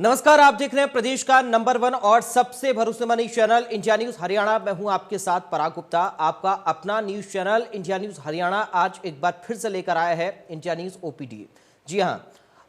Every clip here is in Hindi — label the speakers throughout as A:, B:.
A: नमस्कार, आप देख रहे हैं प्रदेश का नंबर 1 और सबसे भरोसेमंद news channel India news Haryana. मैं हूं आपके साथ पराग गुप्ता। आपका अपना news channel India news Haryana आज एक बार फिर से लेकर आया है इंडिया न्यूज ओपीडी। जी हां,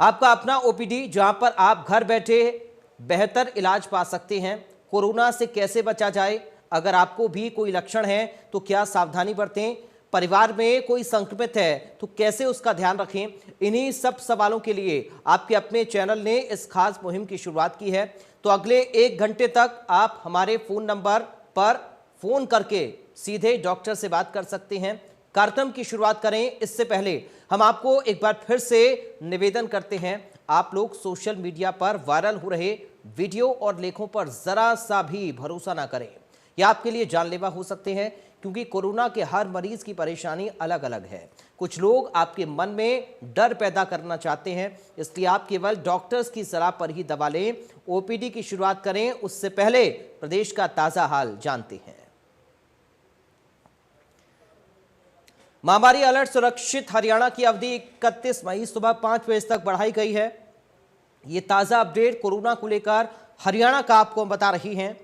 A: आपका अपना ओपीडी जहां पर आप घर बैठे बेहतर इलाज पा सकते हैं। कोरोना से कैसे बचा जाए, अगर आपको भी कोई लक्षण है तो क्या सावधानी बरतें, परिवार में कोई संक्रमित है तो कैसे उसका ध्यान रखें, इन्हीं सब सवालों के लिए आपके अपने चैनल ने इस खास मुहिम की शुरुआत की है। तो अगले 1 घंटे तक आप हमारे फोन नंबर पर फोन करके सीधे डॉक्टर से बात कर सकते हैं। कार्यक्रम की शुरुआत करें इससे पहले हम आपको एक बार फिर से निवेदन करते हैं, आप लोग सोशल मीडिया पर वायरल हो रहे वीडियो और लेखों पर जरा सा भी भरोसा ना करें। यह आपके लिए जानलेवा हो सकते हैं, क्योंकि कोरोना के हर मरीज की परेशानी अलग अलग है। कुछ लोग आपके मन में डर पैदा करना चाहते हैं, इसलिए आप केवल डॉक्टर्स की सलाह पर ही दवा लें। ओपीडी की शुरुआत करें उससे पहले प्रदेश का ताजा हाल जानते हैं। महामारी अलर्ट सुरक्षित हरियाणा की अवधि 31 मई सुबह 5 बजे तक बढ़ाई गई है। ये ताजा अपडेट कोरोना को लेकर हरियाणा का आपको हम बता रही हैं।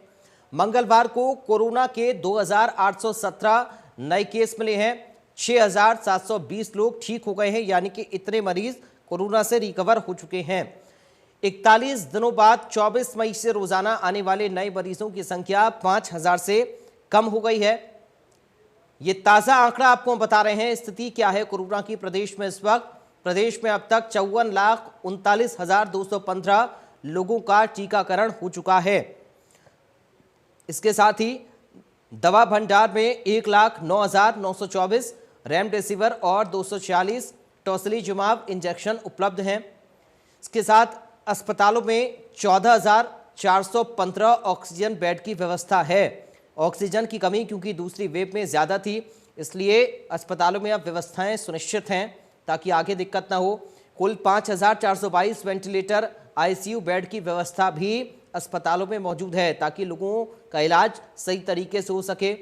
A: मंगलवार को कोरोना के 2817 नए केस मिले हैं। 6720 लोग ठीक हो गए हैं, यानी कि इतने मरीज कोरोना से रिकवर हो चुके हैं। 41 दिनों बाद 24 मई से रोजाना आने वाले नए मरीजों की संख्या 5000 से कम हो गई है। ये ताजा आंकड़ा आपको हम बता रहे हैं। स्थिति क्या है कोरोना की प्रदेश में इस वक्त? प्रदेश में अब तक 54,39,215 लोगों का टीकाकरण हो चुका है। इसके साथ ही दवा भंडार में 1,09,924 रेमडेसिविर और 246 टोसिलीजुमाब इंजेक्शन उपलब्ध हैं। इसके साथ अस्पतालों में 14,415 ऑक्सीजन बेड की व्यवस्था है। ऑक्सीजन की कमी क्योंकि दूसरी वेव में ज़्यादा थी, इसलिए अस्पतालों में अब व्यवस्थाएं सुनिश्चित हैं ताकि आगे दिक्कत ना हो। कुल 5,422 वेंटिलेटर आईसीयू बेड की व्यवस्था भी अस्पतालों में मौजूद है ताकि लोगों का इलाज सही तरीके से हो सके।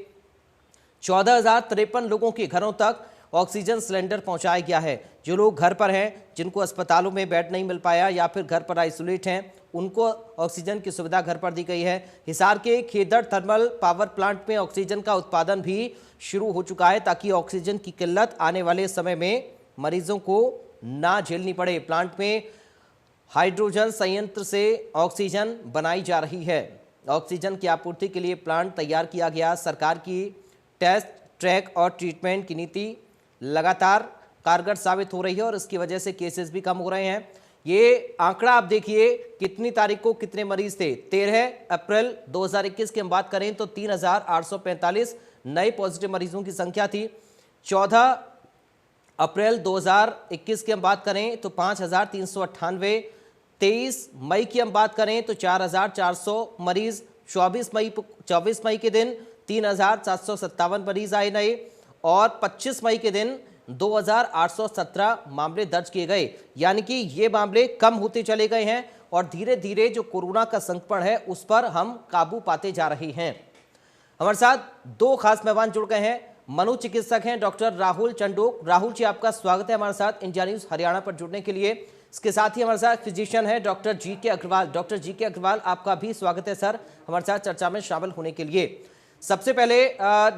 A: 14,053 लोगों के घरों तक ऑक्सीजन सिलेंडर पहुंचाया गया है। जो लोग घर पर हैं, जिनको अस्पतालों में बेड नहीं मिल पाया या फिर घर पर आइसोलेट हैं, उनको ऑक्सीजन की सुविधा घर पर दी गई है। हिसार के खेदड़ थर्मल पावर प्लांट में ऑक्सीजन का उत्पादन भी शुरू हो चुका है ताकि ऑक्सीजन की किल्लत आने वाले समय में मरीजों को ना झेलनी पड़े। प्लांट में हाइड्रोजन संयंत्र से ऑक्सीजन बनाई जा रही है। ऑक्सीजन की आपूर्ति के लिए प्लांट तैयार किया गया। सरकार की टेस्ट, ट्रैक और ट्रीटमेंट की नीति लगातार कारगर साबित हो रही है और इसकी वजह से केसेस भी कम हो रहे हैं। ये आंकड़ा आप देखिए, कितनी तारीख को कितने मरीज थे। 13 अप्रैल 2021 की हम बात करें तो 3,845 नए पॉजिटिव मरीजों की संख्या थी। 14 अप्रैल 2021 की हम बात करें तो 5,398। 23 मई की हम बात करें तो 4,400 मरीज। 24 मई के दिन 3,757 मरीज आए नए और 25 मई के दिन 2,817 मामले दर्ज किए गए। यानी कि ये मामले कम होते चले गए हैं और धीरे धीरे जो कोरोना का संक्रमण है उस पर हम काबू पाते जा रहे हैं। हमारे साथ 2 खास मेहमान जुड़ गए हैं। मनोचिकित्सक हैं डॉक्टर राहुल चंडोक। राहुल जी, आपका स्वागत है हमारे साथ इंडिया न्यूज हरियाणा पर जुड़ने के लिए। इसके साथ ही हमारे साथ फिजिशियन है doctor GK Agarwal. Doctor GK Agarwal, आपका भी स्वागत है सर हमारे साथ चर्चा में शामिल होने के लिए। सबसे पहले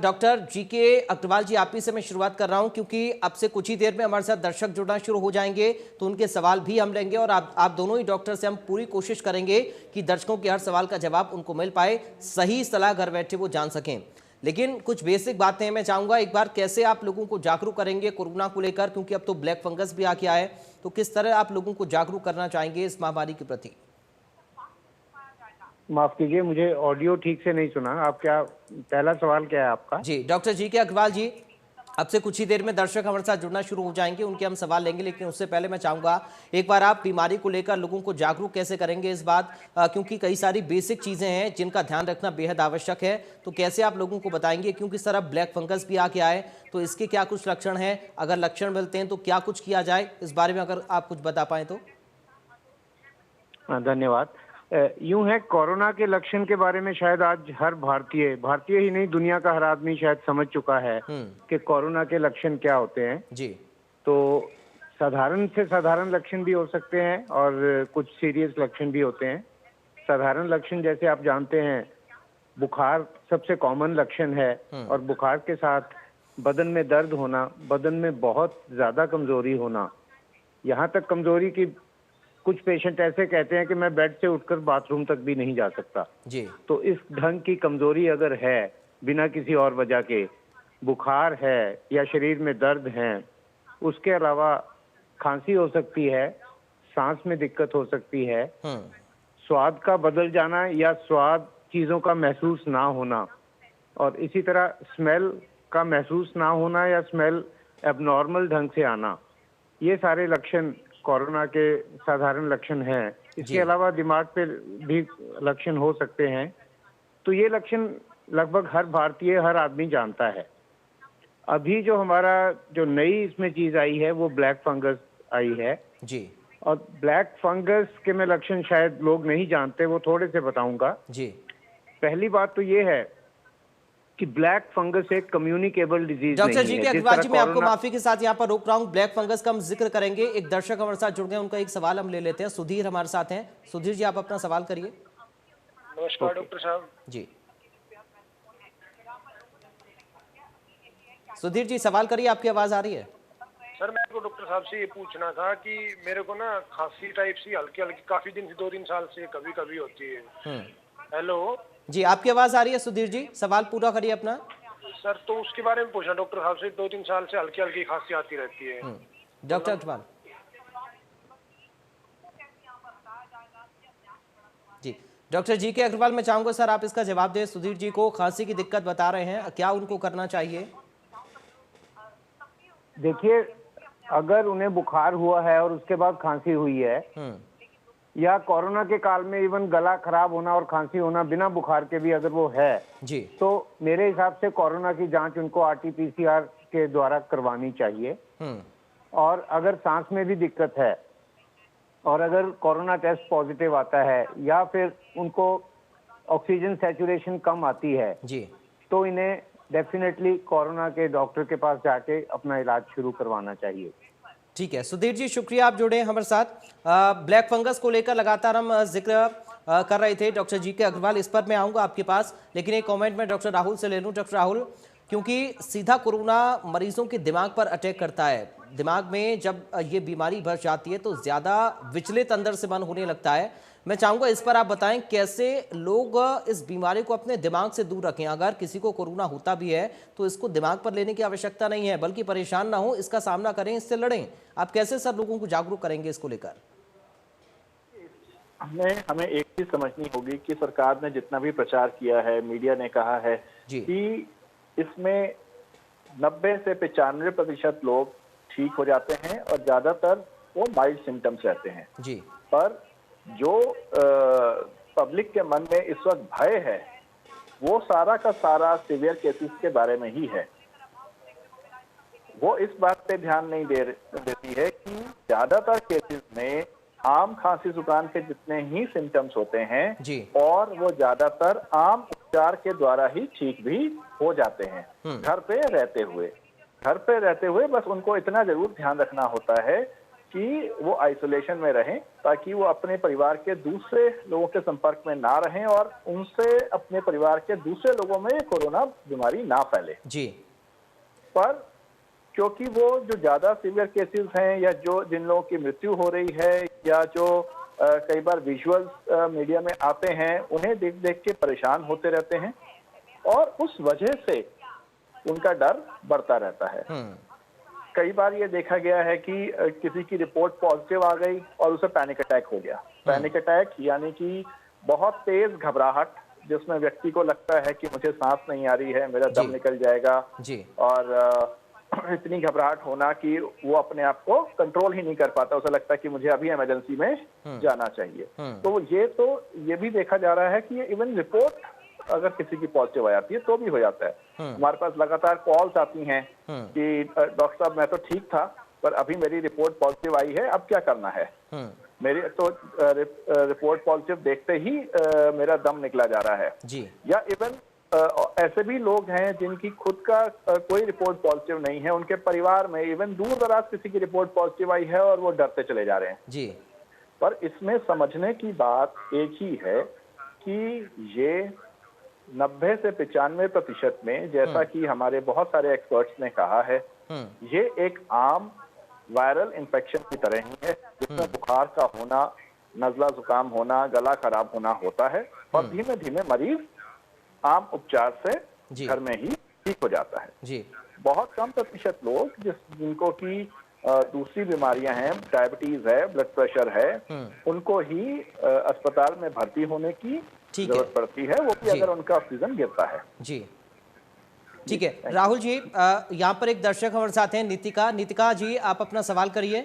A: डॉक्टर जीके अग्रवाल जी, आप ही से मैं शुरुआत कर रहा हूं, क्योंकि अब से कुछ ही देर में हमारे साथ दर्शक जुड़ना शुरू हो जाएंगे तो उनके सवाल भी हम लेंगे और आप दोनों ही डॉक्टर से हम पूरी कोशिश करेंगे कि दर्शकों के हर सवाल का जवाब उनको मिल पाए, सही सलाह घर बैठे वो जान सकें। लेकिन कुछ बेसिक बातें मैं चाहूँगा, एक बार कैसे आप लोगों को जागरूक करेंगे कोरोना को लेकर, क्योंकि अब तो ब्लैक फंगस भी आके आए, तो किस तरह आप लोगों को जागरूक करना चाहेंगे इस महामारी के प्रति?
B: माफ कीजिए, मुझे ऑडियो ठीक से नहीं सुना। आप क्या, पहला सवाल क्या है आपका?
A: जी डॉक्टर जी के अग्रवाल जी, अब से कुछ ही देर में दर्शक हमारे साथ जुड़ना शुरू हो जाएंगे, उनके हम सवाल लेंगे, लेकिन उससे पहले मैं चाहूंगा एक बार आप बीमारी को लेकर लोगों को जागरूक कैसे करेंगे इस बात, क्योंकि कई सारी बेसिक चीजें हैं जिनका ध्यान रखना बेहद आवश्यक है। तो कैसे आप लोगों को बताएंगे, क्योंकि सर अब ब्लैक फंगस भी आके आए, तो इसके क्या कुछ लक्षण हैं, अगर लक्षण मिलते हैं तो क्या कुछ किया जाए, इस बारे में अगर आप कुछ बता पाए तो।
B: धन्यवाद। यूं है, कोरोना के लक्षण के बारे में शायद आज हर भारतीय ही नहीं, दुनिया का हर आदमी शायद समझ चुका है कि कोरोना के लक्षण क्या होते हैं।
A: जी।
B: तो साधारण से साधारण लक्षण भी हो सकते हैं और कुछ सीरियस लक्षण भी होते हैं। साधारण लक्षण जैसे आप जानते हैं, बुखार सबसे कॉमन लक्षण है और बुखार के साथ बदन में दर्द होना, बदन में बहुत ज़्यादा कमज़ोरी होना, यहाँ तक कमज़ोरी कि कुछ पेशेंट ऐसे कहते हैं कि मैं बेड से उठकर बाथरूम तक भी नहीं जा सकता।
A: जी।
B: तो इस ढंग की कमज़ोरी अगर है, बिना किसी और वजह के, बुखार है या शरीर में दर्द है, उसके अलावा खांसी हो सकती है, सांस में दिक्कत हो सकती है, स्वाद का बदल जाना या स्वाद चीज़ों का महसूस ना होना, और इसी तरह स्मेल का महसूस ना होना या स्मेल एबनॉर्मल ढंग से आना, ये सारे लक्षण कोरोना के साधारण लक्षण हैं। इसके
A: जी।
B: अलावा दिमाग पे भी लक्षण हो सकते हैं। तो ये लक्षण लगभग हर भारतीय, हर आदमी जानता है। अभी जो हमारा जो नई इसमें चीज़ आई है वो ब्लैक फंगस आई है,
A: जी।
B: और ब्लैक फंगस के मैं लक्षण शायद लोग नहीं जानते, वो थोड़े से बताऊंगा।
A: जी।
B: पहली बात तो ये है कि ब्लैक फंगस एक कम्युनिकेबल डिजीज
A: डॉक्टर
B: नहीं
A: जी
B: है।
A: के
B: जिस
A: अग्रवाल
B: तरह
A: जी, मैं आपको
B: कोरोना,
A: माफी के साथ यहाँ पर रोक रहा हूँ। ब्लैक फंगस का हम जिक्र करेंगे। एक दर्शक हमारे साथ जुड़ गए, उनका एक सवाल हम ले लेते हैं। सुधीर हमारे साथ हैं। सुधीर जी, आप अपना सवाल करिए।
C: नमस्कार डॉक्टर साहब।
A: जी, सुधीर जी सवाल करिए, आपकी आवाज आ रही है।
C: सर मेरे को डॉक्टर साहब से ये पूछना था कि मेरे को ना खांसी टाइप सी हल्की हल्की काफी दिन से 2-3 साल से कभी कभी होती है। हेलो
A: जी, आपकी आवाज आ रही है सुधीर जी, सवाल पूरा करिए अपना।
C: सर, तो उसके बारे में पूछना डॉक्टर साहब से। 2-3 साल से हल्की हल्की खांसी आती रहती है।
A: डॉक्टर अग्रवाल जी, डॉक्टर जी के अग्रवाल, मैं चाहूंगा सर आप इसका जवाब दें। सुधीर जी को खांसी की दिक्कत बता रहे हैं, क्या उनको करना चाहिए?
B: देखिए, अगर उन्हें बुखार हुआ है और उसके बाद खांसी हुई है, या कोरोना के काल में इवन गला खराब होना और खांसी होना बिना बुखार के भी अगर वो है,
A: जी।
B: तो मेरे हिसाब से कोरोना की जांच उनको आरटी-पीसीआर के द्वारा करवानी चाहिए। और अगर सांस में भी दिक्कत है और अगर कोरोना टेस्ट पॉजिटिव आता है या फिर उनको ऑक्सीजन सैचुरेशन कम आती है,
A: जी,
B: तो इन्हें डेफिनेटली कोरोना के डॉक्टर के पास जाके अपना इलाज शुरू करवाना चाहिए।
A: ठीक है सुधीर जी, शुक्रिया आप जुड़े हमारे साथ। ब्लैक फंगस को लेकर लगातार हम जिक्र कर रहे थे डॉक्टर जी के अग्रवाल, इस पर मैं आऊंगा आपके पास, लेकिन एक कमेंट मैं डॉक्टर राहुल से ले लूं। डॉक्टर राहुल, क्योंकि सीधा कोरोना मरीजों के दिमाग पर अटैक करता है, दिमाग में जब ये बीमारी भर जाती है तो ज़्यादा विचलित अंदर से मन होने लगता है। मैं चाहूँगा इस पर आप बताएं, कैसे लोग इस बीमारी को अपने दिमाग से दूर रखें। अगर किसी को कोरोना होता भी है तो इसको दिमाग पर लेने की आवश्यकता नहीं है, बल्कि परेशान ना हो, इसका सामना करें, इससे लड़ें। आप कैसे सब लोगों को जागरूक करेंगे इसको लेकर?
D: हमें एक चीज समझनी होगी कि सरकार ने जितना भी प्रचार किया है, मीडिया ने कहा है कि इसमें 90 से 95% लोग ठीक हो जाते हैं और ज्यादातर वो माइल्ड सिम्टम्स रहते हैं
A: जी।
D: पर जो पब्लिक के मन में इस वक्त भय है वो सारा का सारा सीवियर केसेस के बारे में ही है। वो इस बात पे ध्यान नहीं देती है कि ज्यादातर केसेस में आम खांसी जुकाम के जितने ही सिम्टम्स होते हैं
A: जी।
D: और वो ज्यादातर आम उपचार के द्वारा ही ठीक भी हो जाते हैं। घर पे रहते हुए बस उनको इतना जरूर ध्यान रखना होता है कि वो आइसोलेशन में रहें, ताकि वो अपने परिवार के दूसरे लोगों के संपर्क में ना रहें और उनसे अपने परिवार के दूसरे लोगों में कोरोना बीमारी ना फैले जी। पर क्योंकि वो जो ज्यादा सीवियर केसेस हैं या जो जिन लोगों की मृत्यु हो रही है या जो कई बार विजुअल्स मीडिया में आते हैं, उन्हें देख देख के परेशान होते रहते हैं और उस वजह से उनका डर बढ़ता रहता है। कई बार ये देखा गया है कि किसी की रिपोर्ट पॉजिटिव आ गई और उसे पैनिक अटैक हो गया। पैनिक अटैक यानी कि बहुत तेज घबराहट, जिसमें व्यक्ति को लगता है कि मुझे सांस नहीं आ रही है, मेरा दम निकल जाएगा जी। और इतनी घबराहट होना कि वो अपने आप को कंट्रोल ही नहीं कर पाता, उसे लगता है कि मुझे अभी इमरजेंसी में जाना चाहिए। तो ये भी देखा जा रहा है कि इवन रिपोर्ट अगर किसी की पॉजिटिव आ जाती है तो भी हो जाता है। हमारे पास लगातार कॉल्स आती हैं कि डॉक्टर साहब मैं तो ठीक था पर अभी मेरी रिपोर्ट पॉजिटिव आई है, अब क्या करना है। मेरी तो रिपोर्ट पॉजिटिव देखते ही मेरा दम निकला जा रहा है जी। या इवन ऐसे भी लोग हैं जिनकी खुद का कोई रिपोर्ट पॉजिटिव नहीं है, उनके परिवार में इवन दूर दराज किसी की रिपोर्ट पॉजिटिव आई है और वो डरते चले जा रहे हैं
A: जी।
D: पर इसमें समझने की बात एक ही है कि ये 90 से 95% में, जैसा कि हमारे बहुत सारे एक्सपर्ट्स ने कहा है, ये एक आम वायरल इन्फेक्शन की तरह ही है जिसमें बुखार का होना, नजला जुकाम होना, गला खराब होना होता है और धीमे धीमे मरीज आम उपचार से घर में ही ठीक हो जाता है
A: जी।
D: बहुत कम प्रतिशत लोग जिनको की दूसरी बीमारियां हैं, डायबिटीज है, ब्लड प्रेशर है, उनको ही अस्पताल में भर्ती होने की जरूरत पड़ती है, वो भी अगर उनका ऑक्सीजन गिरता है।
A: जी ठीक है। राहुल जी, यहाँ पर एक दर्शक हमारे साथ हैं, नितिका। नितिका जी, आप अपना सवाल करिए।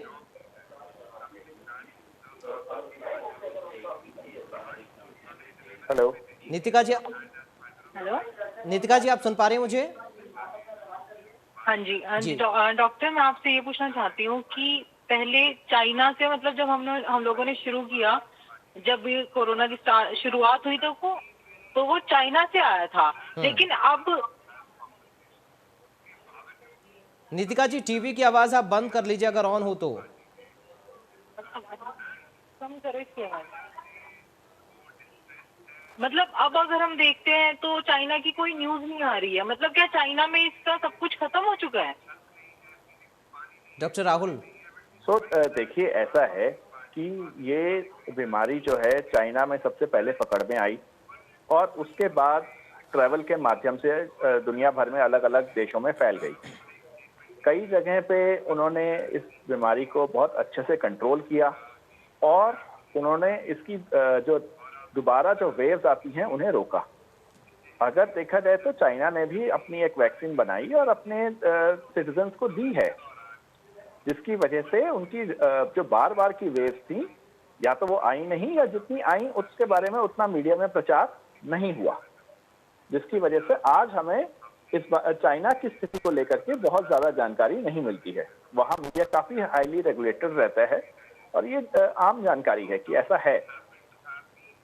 D: हेलो
A: नितिका जी।
E: हेलो
A: नितिका जी, आप सुन पा रहे हैं मुझे?
E: हाँ जी, हाँ जी। डॉक्टर, मैं आपसे ये पूछना चाहती हूँ कि पहले चाइना से, मतलब जब हम लोगों ने शुरू किया, जब ये कोरोना की शुरुआत हुई तो वो चाइना से आया था, लेकिन अब।
A: नितिका जी, टीवी की आवाज आप बंद कर लीजिए अगर ऑन हो तो।
E: कम करो इसकी आवाज। मतलब अब अगर हम देखते हैं तो चाइना की कोई न्यूज नहीं आ रही है, मतलब क्या चाइना में इसका सब कुछ खत्म हो चुका है?
A: डॉक्टर राहुल।
D: देखिए, ऐसा है कि ये बीमारी जो है चाइना में सबसे पहले पकड़ में आई और उसके बाद ट्रैवल के माध्यम से दुनिया भर में अलग अलग देशों में फैल गई। कई जगह पे उन्होंने इस बीमारी को बहुत अच्छे से कंट्रोल किया और उन्होंने इसकी जो दोबारा जो वेव्स आती हैं उन्हें रोका। अगर देखा जाए तो चाइना ने भी अपनी एक वैक्सीन बनाई और अपने सिटीजन्स को दी है, जिसकी वजह से उनकी जो बार बार की वेव्स थी या तो वो आई नहीं या जितनी आई उसके बारे में उतना मीडिया में प्रचार नहीं हुआ, जिसकी वजह से आज हमें इस चाइना की स्थिति को लेकर के बहुत ज्यादा जानकारी नहीं मिलती है। वहां मीडिया काफी हाईली रेगुलेटेड रहता है और ये आम जानकारी है कि ऐसा है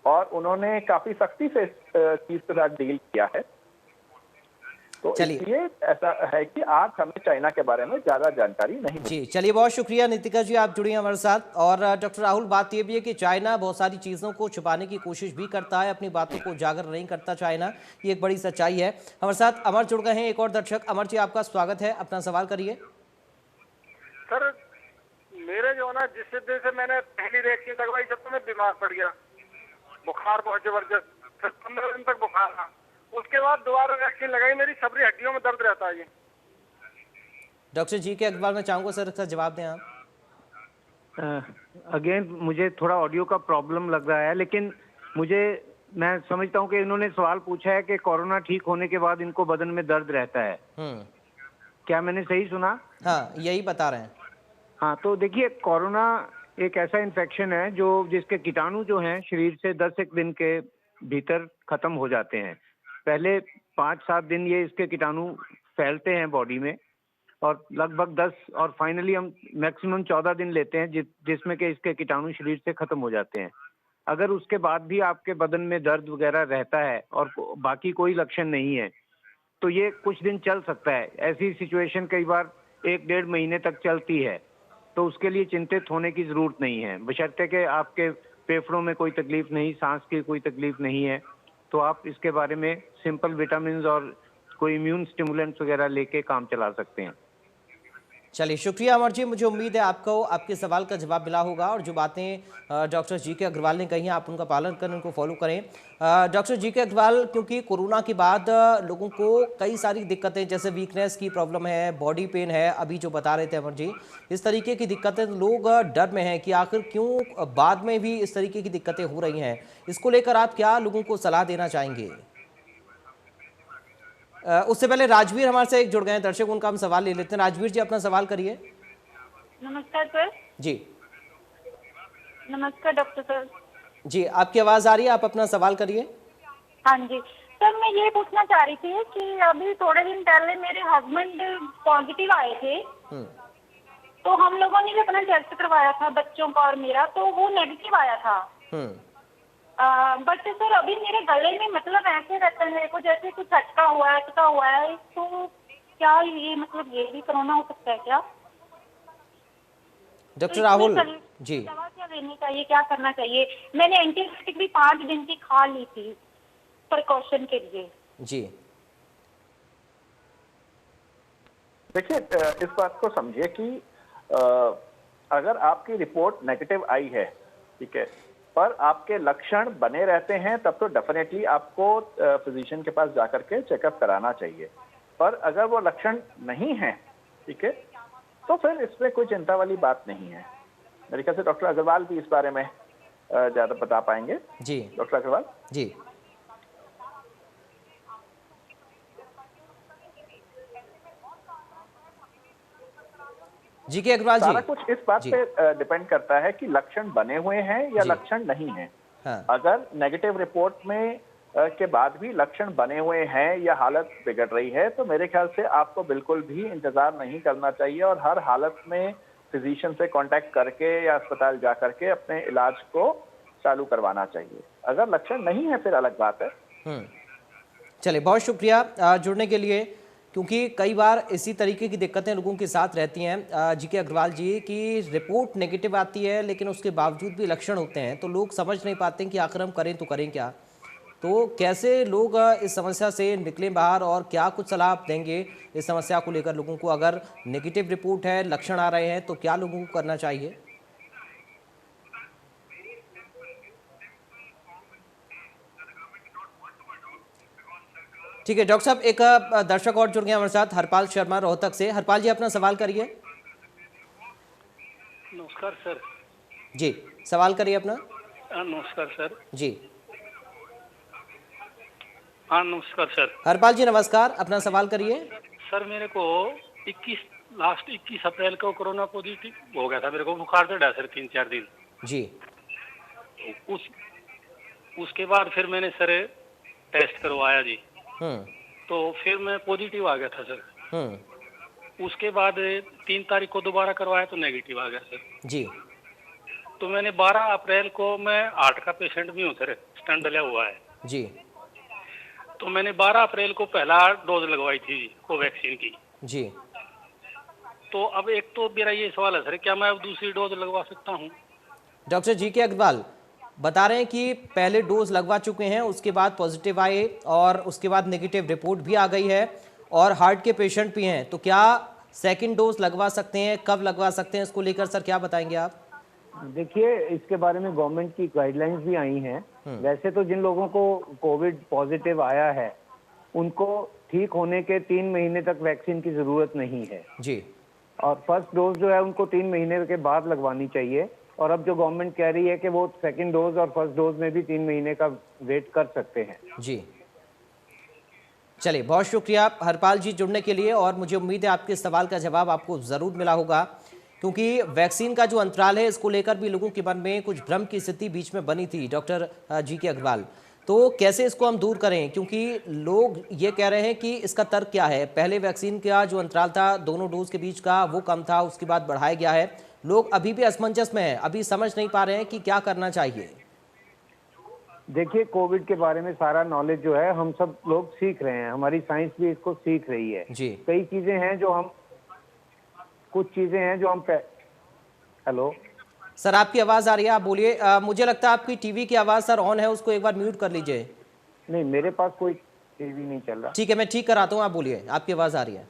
D: और उन्होंने काफी सख्ती से इस चीज के साथ डील किया है। तो इसलिए ऐसा है कि आज हमें चाइना के बारे में ज्यादा जानकारी नहीं
A: जी। चलिए, बहुत शुक्रिया नितिका जी, आप जुड़ी हमारे साथ। और डॉक्टर राहुल, बात ये भी है कि चाइना बहुत सारी चीज़ों को छुपाने की कोशिश भी करता है, अपनी बातों को उजागर नहीं करता चाइना, ये एक बड़ी सच्चाई है। हमारे साथ अमर जुड़ गए हैं, एक और दर्शक। अमर जी, आपका स्वागत है, अपना सवाल करिए।
C: सर, मेरे जो ना जिस दिन से मैंने पहली वैक्सीन लगवाई जब तो मैं बीमार पड़ गया, बुखार बहुत जबरदस्त, फिर 15 दिन तक बुखार था। उसके बाद दोबारा वैक्सीन लगाई, मेरी सबरी हड्डियों में दर्द रहता है।
A: डॉक्टर जी के अग्रवाल, मैं चाहूंगा सर इसका जवाब दें आप।
B: अगेन मुझे थोड़ा ऑडियो का प्रॉब्लम लग रहा है, लेकिन मैं समझता हूँ कि इन्होंने सवाल पूछा है कि कोरोना ठीक होने के बाद इनको बदन में दर्द रहता है। क्या मैंने सही सुना?
A: हाँ, यही बता रहे हैं।
B: हाँ, तो देखिए, कोरोना एक ऐसा इन्फेक्शन है जिसके कीटाणु जो हैं शरीर से 10 दिन के भीतर खत्म हो जाते हैं। पहले 5-7 दिन ये इसके कीटाणु फैलते हैं बॉडी में और लगभग 10 और फाइनली हम मैक्सिमम 14 दिन लेते हैं जिसमें कि इसके कीटाणु शरीर से खत्म हो जाते हैं। अगर उसके बाद भी आपके बदन में दर्द वगैरह रहता है और बाकी कोई लक्षण नहीं है तो ये कुछ दिन चल सकता है। ऐसी सिचुएशन कई बार 1-1.5 महीने तक चलती है, तो उसके लिए चिंतित होने की जरूरत नहीं है, बशर्ते कि आपके फेफड़ों में कोई तकलीफ नहीं, सांस की कोई तकलीफ नहीं है, तो आप इसके बारे में सिंपल विटामिन और कोई इम्यून स्टिमुलेंट्स वगैरह लेके काम चला सकते हैं।
A: चलिए, शुक्रिया अमर जी। मुझे उम्मीद है आपको आपके सवाल का जवाब मिला होगा और जो बातें डॉक्टर जी के अग्रवाल ने कही हैं आप उनका पालन करें, उनको फॉलो करें। डॉक्टर जी के अग्रवाल, क्योंकि कोरोना के बाद लोगों को कई सारी दिक्कतें, जैसे वीकनेस की प्रॉब्लम है, बॉडी पेन है, अभी जो बता रहे थे अमर जी, इस तरीके की दिक्कतें, लोग डर में हैं कि आखिर क्यों बाद में भी इस तरीके की दिक्कतें हो रही हैं। इसको लेकर आप क्या लोगों को सलाह देना चाहेंगे? उससे पहले राजवीर हमारे से एक जुड़ गए हैं दर्शक, उनका हम सवाल ले लेते हैं। राजवीर जी, अपना सवाल करिए।
E: नमस्कार सर।
A: जी
E: नमस्कार डॉक्टर सर
A: जी, आपकी आवाज आ रही है, आप अपना सवाल करिए।
E: हाँ जी सर, मैं ये पूछना चाह रही थी कि अभी थोड़े दिन पहले मेरे हस्बैंड पॉजिटिव आए थे, तो हम लोगों ने भी अपना टेस्ट करवाया था बच्चों का और मेरा, तो वो नेगेटिव आया था।
F: बट सर अभी मेरे गले में मतलब ऐसे रहता है, मेरे को जैसे कुछ अटका हुआ है, तो क्या ये मतलब ये भी कोरोना हो सकता है क्या?
A: डॉक्टर राहुल जी,
F: दवा क्या लेनी चाहिए, क्या करना चाहिए? मैंने एंटीबायोटिक भी 5 दिन की खा ली थी प्रिकॉशन के लिए।
A: जी
D: देखिए, इस बात को समझिए कि अगर आपकी रिपोर्ट नेगेटिव आई है, ठीक है, पर आपके लक्षण बने रहते हैं, तब तो डेफिनेटली आपको फिजिशियन के पास जाकर के चेकअप कराना चाहिए। पर अगर वो लक्षण नहीं है, ठीक है, तो फिर इसमें कोई चिंता वाली बात नहीं है। मेरे ख्याल से डॉक्टर अग्रवाल भी इस बारे में ज्यादा बता पाएंगे।
A: जी
D: डॉक्टर अग्रवाल
A: जी जी के अग्रवाल जी,
D: सारा कुछ इस बात
A: जी
D: पे डिपेंड करता है कि लक्षण बने हुए हैं या
A: जी।
D: लक्षण नहीं है।
A: हाँ
D: अगर नेगेटिव रिपोर्ट में के बाद भी लक्षण बने हुए हैं या हालत बिगड़ रही है, तो मेरे ख्याल से आपको बिल्कुल भी इंतजार नहीं करना चाहिए और हर हालत में फिजिशियन से कांटेक्ट करके या अस्पताल जा करके अपने इलाज को चालू करवाना चाहिए। अगर लक्षण नहीं है फिर अलग बात है।
A: चलिए, बहुत शुक्रिया जुड़ने के लिए, क्योंकि कई बार इसी तरीके की दिक्कतें लोगों के साथ रहती हैं जी के अग्रवाल जी, कि रिपोर्ट नेगेटिव आती है लेकिन उसके बावजूद भी लक्षण होते हैं, तो लोग समझ नहीं पाते कि आखिर हम करें तो करें क्या। तो कैसे लोग इस समस्या से निकलें बाहर, और क्या कुछ सलाह आप देंगे इस समस्या को लेकर लोगों को? अगर नेगेटिव रिपोर्ट है, लक्षण आ रहे हैं, तो क्या लोगों को करना चाहिए? ठीक है डॉक्टर साहब, एक दर्शक और जुड़ गए हमारे साथ, हरपाल शर्मा रोहतक से। हरपाल जी, अपना सवाल करिए।
G: नमस्कार सर।
A: जी, सवाल करिए अपना।
G: नमस्कार सर।
A: जी
G: हाँ नमस्कार सर।
A: हरपाल जी नमस्कार, अपना सवाल करिए।
G: सर मेरे को 21 अप्रैल को कोरोना पॉजिटिव हो गया था। मेरे को बुखार चढ़ा सर 3-4 दिन।
A: जी
G: उसके बाद फिर मैंने सर टेस्ट करवाया जी, तो फिर मैं पॉजिटिव आ गया था सर। उसके बाद 3 तारीख को दोबारा करवाया तो नेगेटिव आ गया सर
A: जी।
G: तो मैंने 12 अप्रैल को, मैं हार्ट का पेशेंट भी हूँ सर, स्टंट डला हुआ है
A: जी।
G: तो मैंने 12 अप्रैल को पहला डोज लगवाई थी कोवैक्सीन की
A: जी।
G: तो अब एक तो मेरा ये सवाल है सर, क्या मैं अब दूसरी डोज लगवा सकता हूँ?
A: डॉक्टर जी के अग्रवाल बता रहे हैं कि पहले डोज लगवा चुके हैं, उसके बाद पॉजिटिव आए और उसके बाद नेगेटिव रिपोर्ट भी आ गई है, और हार्ट के पेशेंट भी हैं, तो क्या सेकंड डोज लगवा सकते हैं? कब लगवा सकते हैं? इसको लेकर सर क्या बताएंगे आप?
B: देखिए, इसके बारे में गवर्नमेंट की गाइडलाइंस भी आई हैं। वैसे तो जिन लोगों को कोविड पॉजिटिव आया है, उनको ठीक होने के 3 महीने तक वैक्सीन की जरूरत नहीं है
A: जी।
B: और फर्स्ट डोज जो है उनको 3 महीने के बाद लगवानी चाहिए। और अब जो गवर्नमेंट कह रही है कि वो सेकंड डोज और फर्स्ट डोज में भी 3 महीने का वेट कर सकते हैं।
A: जी चलिए, बहुत शुक्रिया हरपाल जी जुड़ने के लिए, और मुझे उम्मीद है आपके सवाल का जवाब आपको ज़रूर मिला होगा, क्योंकि वैक्सीन का जो अंतराल है, इसको लेकर भी लोगों के मन में कुछ भ्रम की स्थिति बीच में बनी थी डॉक्टर जी के अग्रवाल। तो कैसे इसको हम दूर करें, क्योंकि लोग ये कह रहे हैं कि इसका तर्क क्या है? पहले वैक्सीन का जो अंतराल था दोनों डोज के बीच का, वो कम था, उसके बाद बढ़ाया गया है। लोग अभी भी असमंजस में हैं, अभी समझ नहीं पा रहे हैं कि क्या करना चाहिए।
B: देखिए, कोविड के बारे में सारा नॉलेज जो है हम सब लोग सीख रहे हैं, हमारी साइंस भी इसको सीख रही है
A: जी।
B: कई चीजें हैं जो हम हेलो
A: सर, आपकी आवाज़ आ रही है, आप बोलिए। मुझे लगता है आपकी टीवी की आवाज़ सर ऑन है, उसको एक बार म्यूट कर लीजिए।
B: नहीं, मेरे पास कोई टीवी नहीं चल रहा।
A: ठीक है, मैं ठीक कराता हूँ, आप बोलिए, आपकी आवाज़ आ रही है।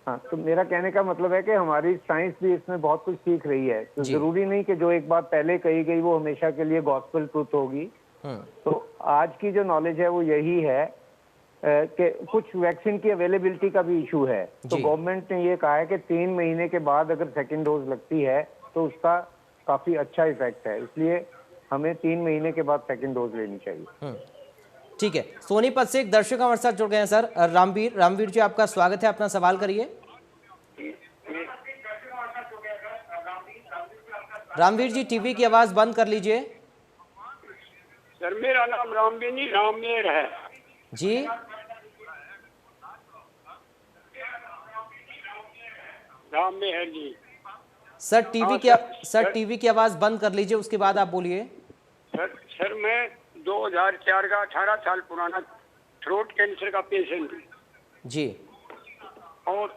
B: हाँ, तो मेरा कहने का मतलब है कि हमारी साइंस भी इसमें बहुत कुछ सीख रही है, तो जरूरी नहीं कि जो एक बात पहले कही गई वो हमेशा के लिए गॉस्पेल ट्रूथ होगी। तो आज की जो नॉलेज है वो यही है कि कुछ वैक्सीन की अवेलेबिलिटी का भी इशू है। तो गवर्नमेंट ने ये कहा है कि 3 महीने के बाद अगर सेकेंड डोज लगती है तो उसका काफी अच्छा इफेक्ट है, इसलिए हमें 3 महीने के बाद सेकेंड डोज लेनी चाहिए।
A: ठीक है, सोनीपत से एक दर्शक हमारे साथ जुड़ गए हैं सर, रामवीर जी, आपका स्वागत है, अपना सवाल करिए। रामवीर जी, टीवी की आवाज बंद कर लीजिए।
H: सर, मेरा नाम रामवीर नहीं, राममेर है
A: जी।
H: राममेर जी।
A: सर टीवी की आवाज बंद कर लीजिए, उसके बाद आप बोलिए।
H: सर मैं 2004 का 18 साल पुराना थ्रोट कैंसर का पेशेंट हूँ
A: जी।
H: और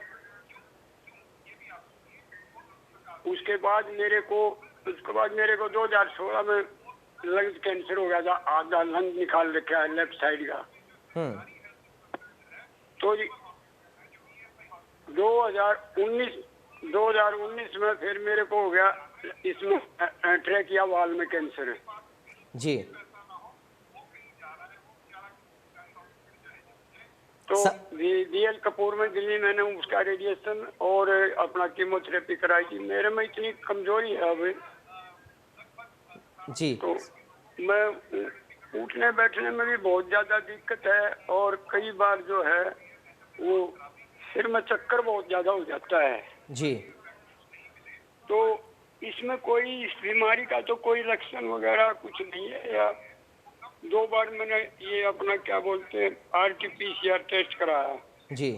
H: उसके बाद मेरे को 2016 में लंग्स कैंसर हो गया था, आधा लंग निकाल रखा है लेफ्ट साइड का। तो 2019 में फिर मेरे को हो गया इसमें ट्रैकिया वाल में कैंसर है
A: जी।
H: तो DL कपूर में दिल्ली मैंने उसका रेडिएशन और अपना कीमोथेरेपी कराई थी। मेरे में इतनी कमजोरी है अभी
A: जी,
H: तो मैं उठने बैठने में भी बहुत ज्यादा दिक्कत है और कई बार जो है वो सिर में चक्कर बहुत ज्यादा हो जाता है
A: जी।
H: तो इसमें कोई इस बीमारी का तो कोई लक्षण वगैरह कुछ नहीं है? या 2 बार मैंने ये अपना क्या बोलते हैं RT-PCR टेस्ट कराया
A: जी।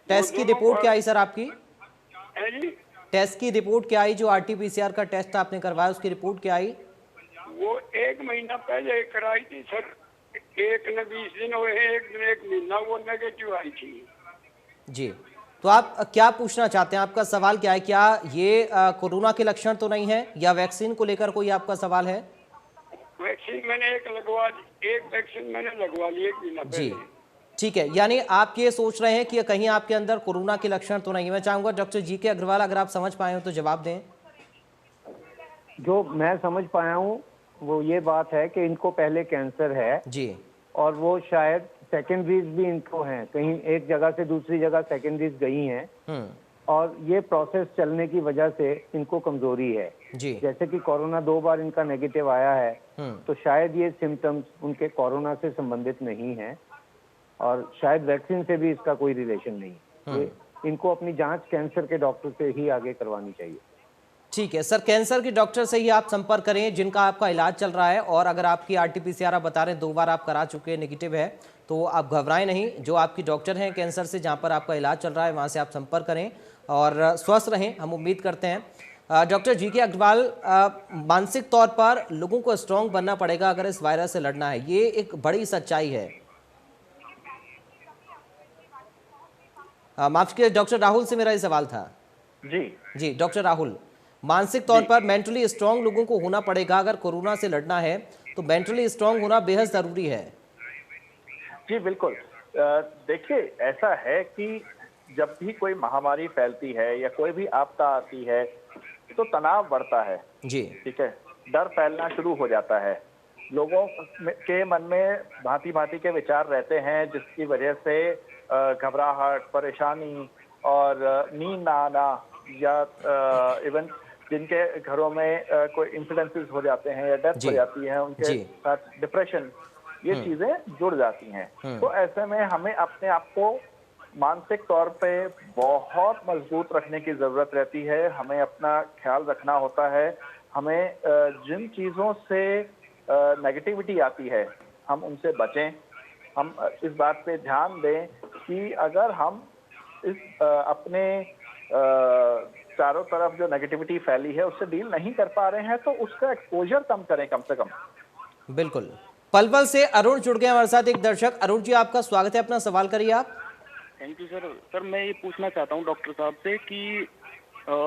A: टेस्ट की रिपोर्ट क्या आई सर आपकी?
H: जी
A: टेस्ट की रिपोर्ट क्या आई? जो RT-PCR का टेस्ट आपने करवाया उसकी रिपोर्ट क्या आई?
H: वो 1 महीना पहले कराई थी सर, 1 न 20 दिन हुए, 1 महीना वो नेगेटिव आई थी
A: जी। तो आप क्या पूछना चाहते हैं? आपका सवाल क्या है? क्या ये कोरोना के लक्षण तो नहीं है या वैक्सीन को लेकर कोई आपका सवाल है?
H: वैक्सीन मैंने एक वैक्सीन मैंने लगवा ली 1 महीना पहले।
A: जी, ठीक है। यानी आप ये सोच रहे हैं कि कहीं आपके अंदर कोरोना के लक्षण तो नहीं है। मैं चाहूंगा डॉक्टर GK अग्रवाल, अगर आप समझ पाए हो तो जवाब दें।
B: जो मैं समझ पाया हूँ वो ये बात है कि इनको पहले कैंसर है
A: जी।
B: और वो शायद सेकेंडरीज भी इनको हैं, कहीं एक जगह से दूसरी जगह सेकेंडरीज गई हैं और ये प्रोसेस चलने की वजह से इनको कमजोरी है
A: जी।
B: जैसे कि कोरोना 2 बार इनका नेगेटिव आया है तो शायद ये सिम्टम्स उनके कोरोना से संबंधित नहीं है और शायद वैक्सीन से भी इसका कोई रिलेशन नहीं। ये इनको अपनी जांच कैंसर के डॉक्टर से ही आगे करवानी चाहिए।
A: ठीक है सर, कैंसर के डॉक्टर से ही आप संपर्क करें जिनका आपका इलाज चल रहा है। और अगर आपकी RT-PCR आप बता रहे हैं 2 बार आप करा चुके हैं, नेगेटिव है, तो आप घबराएं नहीं। जो आपकी डॉक्टर हैं कैंसर से, जहां पर आपका इलाज चल रहा है, वहां से आप संपर्क करें और स्वस्थ रहें, हम उम्मीद करते हैं। डॉक्टर GK अग्रवाल, मानसिक तौर पर लोगों को स्ट्रांग बनना पड़ेगा अगर इस वायरस से लड़ना है, ये एक बड़ी सच्चाई है। माफ कीजिए, डॉक्टर राहुल से मेरा ये सवाल था। जी डॉक्टर राहुल, मानसिक तौर पर मेंटली स्ट्रांग लोगों को होना पड़ेगा अगर कोरोना से लड़ना है, तो मेंटली स्ट्रांग होना बेहद जरूरी है।
D: जी बिल्कुल। देखिए, ऐसा है कि जब भी कोई महामारी फैलती है या कोई भी आपदा आती है तो तनाव बढ़ता है
A: जी।
D: ठीक है, डर फैलना शुरू हो जाता है, लोगों के मन में भांति भांति के विचार रहते हैं जिसकी वजह से घबराहट, परेशानी और नींद ना आना या इवन जिनके घरों में कोई इंसिडेंसेस हो जाते हैं या डेथ हो जाती है उनके साथ डिप्रेशन, ये चीजें जुड़ जाती हैं। तो ऐसे में हमें अपने आप को मानसिक तौर पे बहुत मजबूत रखने की जरूरत रहती है। हमें अपना ख्याल रखना होता है। हमें जिन चीजों से नेगेटिविटी आती है हम उनसे बचें। हम इस बात पे ध्यान दें कि अगर हम इस अपने चारों तरफ जो नेगेटिविटी फैली है उससे डील नहीं कर पा रहे हैं तो उसका एक्सपोजर कम करें कम से कम।
A: बिल्कुल। पलवल से अरुण जुड़ गए हमारे साथ, एक दर्शक। अरुण जी, आपका स्वागत है, अपना सवाल करिए आप।
I: Thank you sir. सर मैं ये पूछना चाहता हूँ डॉक्टर साहब से कि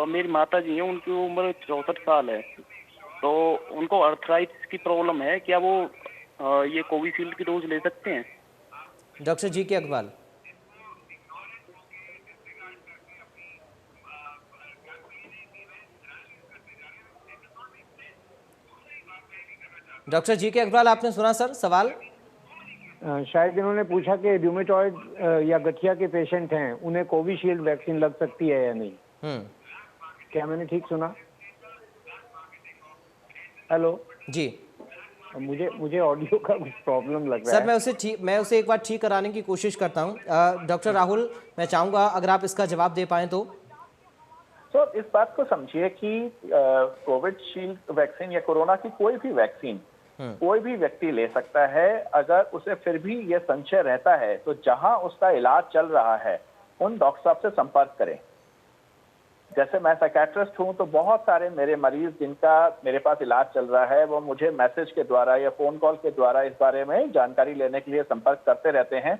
I: मेरी माता जी हैं, उनकी उम्र 64 साल है, तो उनको अर्थराइटिस की प्रॉब्लम है, क्या वो ये कोविशील्ड की डोज ले सकते हैं?
A: Doctor GK Agarwal. Doctor GK Agarwal, आपने सुना सर सवाल?
B: शायद इन्होंने पूछा कि र्यूमेटॉइड या गठिया के पेशेंट हैं, उन्हें कोविशील्ड वैक्सीन लग सकती है या नहीं। क्या मैंने ठीक सुना? हेलो
A: जी।
B: मुझे ऑडियो का कुछ प्रॉब्लम लग रहा है
A: सर। मैं उसे एक बार ठीक कराने की कोशिश करता हूँ। डॉक्टर राहुल, मैं चाहूंगा अगर आप इसका जवाब दे पाएं तो।
D: इस बात को समझिए कि कोविशील्ड वैक्सीन या कोरोना की कोई भी वैक्सीन कोई भी व्यक्ति ले सकता है। अगर उसे फिर भी यह संशय रहता है तो जहां उसका इलाज चल रहा है उन डॉक्टर साहब से संपर्क करें। जैसे मैं साइकेट्रिस्ट हूं तो बहुत सारे मेरे मरीज जिनका मेरे पास इलाज चल रहा है वो मुझे मैसेज के द्वारा या फोन कॉल के द्वारा इस बारे में जानकारी लेने के लिए संपर्क करते रहते हैं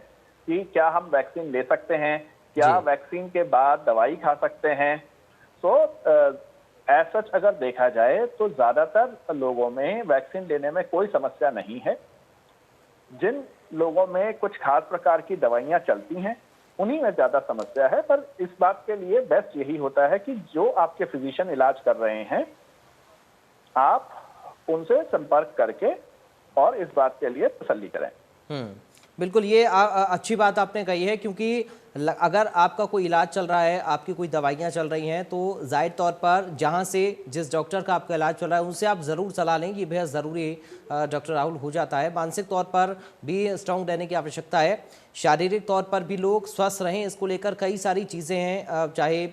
D: कि क्या हम वैक्सीन ले सकते हैं, क्या वैक्सीन के बाद दवाई खा सकते हैं। तो एज सच अगर देखा जाए तो ज्यादातर लोगों में वैक्सीन लेने में कोई समस्या नहीं है। जिन लोगों में कुछ खास प्रकार की दवाइयां चलती हैं उन्हीं में ज्यादा समस्या है। पर इस बात के लिए बेस्ट यही होता है कि जो आपके फिजिशियन इलाज कर रहे हैं आप उनसे संपर्क करके और इस बात के लिए तसल्ली करें।
A: बिल्कुल, ये अच्छी बात आपने कही है, क्योंकि अगर आपका कोई इलाज चल रहा है, आपकी कोई दवाइयाँ चल रही हैं, तो जाहिर तौर पर जहाँ से जिस डॉक्टर का आपका इलाज चल रहा है उनसे आप ज़रूर सलाह लें, ये बेहद ज़रूरी डॉक्टर राहुल हो जाता है। मानसिक तौर पर भी स्ट्रॉन्ग रहने की आवश्यकता है, शारीरिक तौर पर भी लोग स्वस्थ रहें, इसको लेकर कई सारी चीज़ें हैं, चाहे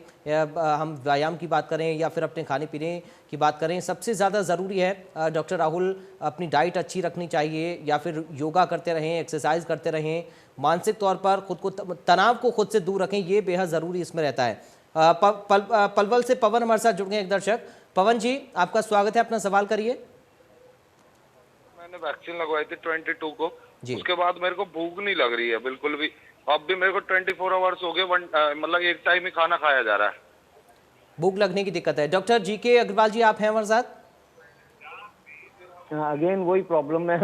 A: हम व्यायाम की बात करें या फिर अपने खाने पीने की बात करें। सबसे ज़्यादा ज़रूरी है डॉक्टर राहुल अपनी डाइट अच्छी रखनी चाहिए, या फिर योगा करते रहें, एक्सरसाइज करते रहें, मानसिक तौर पर खुद को तनाव को खुद से दूर रखें, ये बेहद ज़रूरी इसमें रहता है। पलवल से पवन हमारे साथ जुड़ गए एक दर्शक। पवन जी, आपका स्वागत है, अपना सवाल करिए।
J: मैंने वैक्सीन लगवाई थी 22 को, उसके बाद मेरे को भूख नहीं लग रही है बिल्कुल भी। अब भी मेरे को 24 आवर्स हो गए, मतलब एक टाइम ही खाना खाया जा रहा है।
A: भूख लगने की दिक्कत है। डॉक्टर जीके अग्रवाल जी, आप हैं हमारे साथ?
B: अगेन वही प्रॉब्लम है।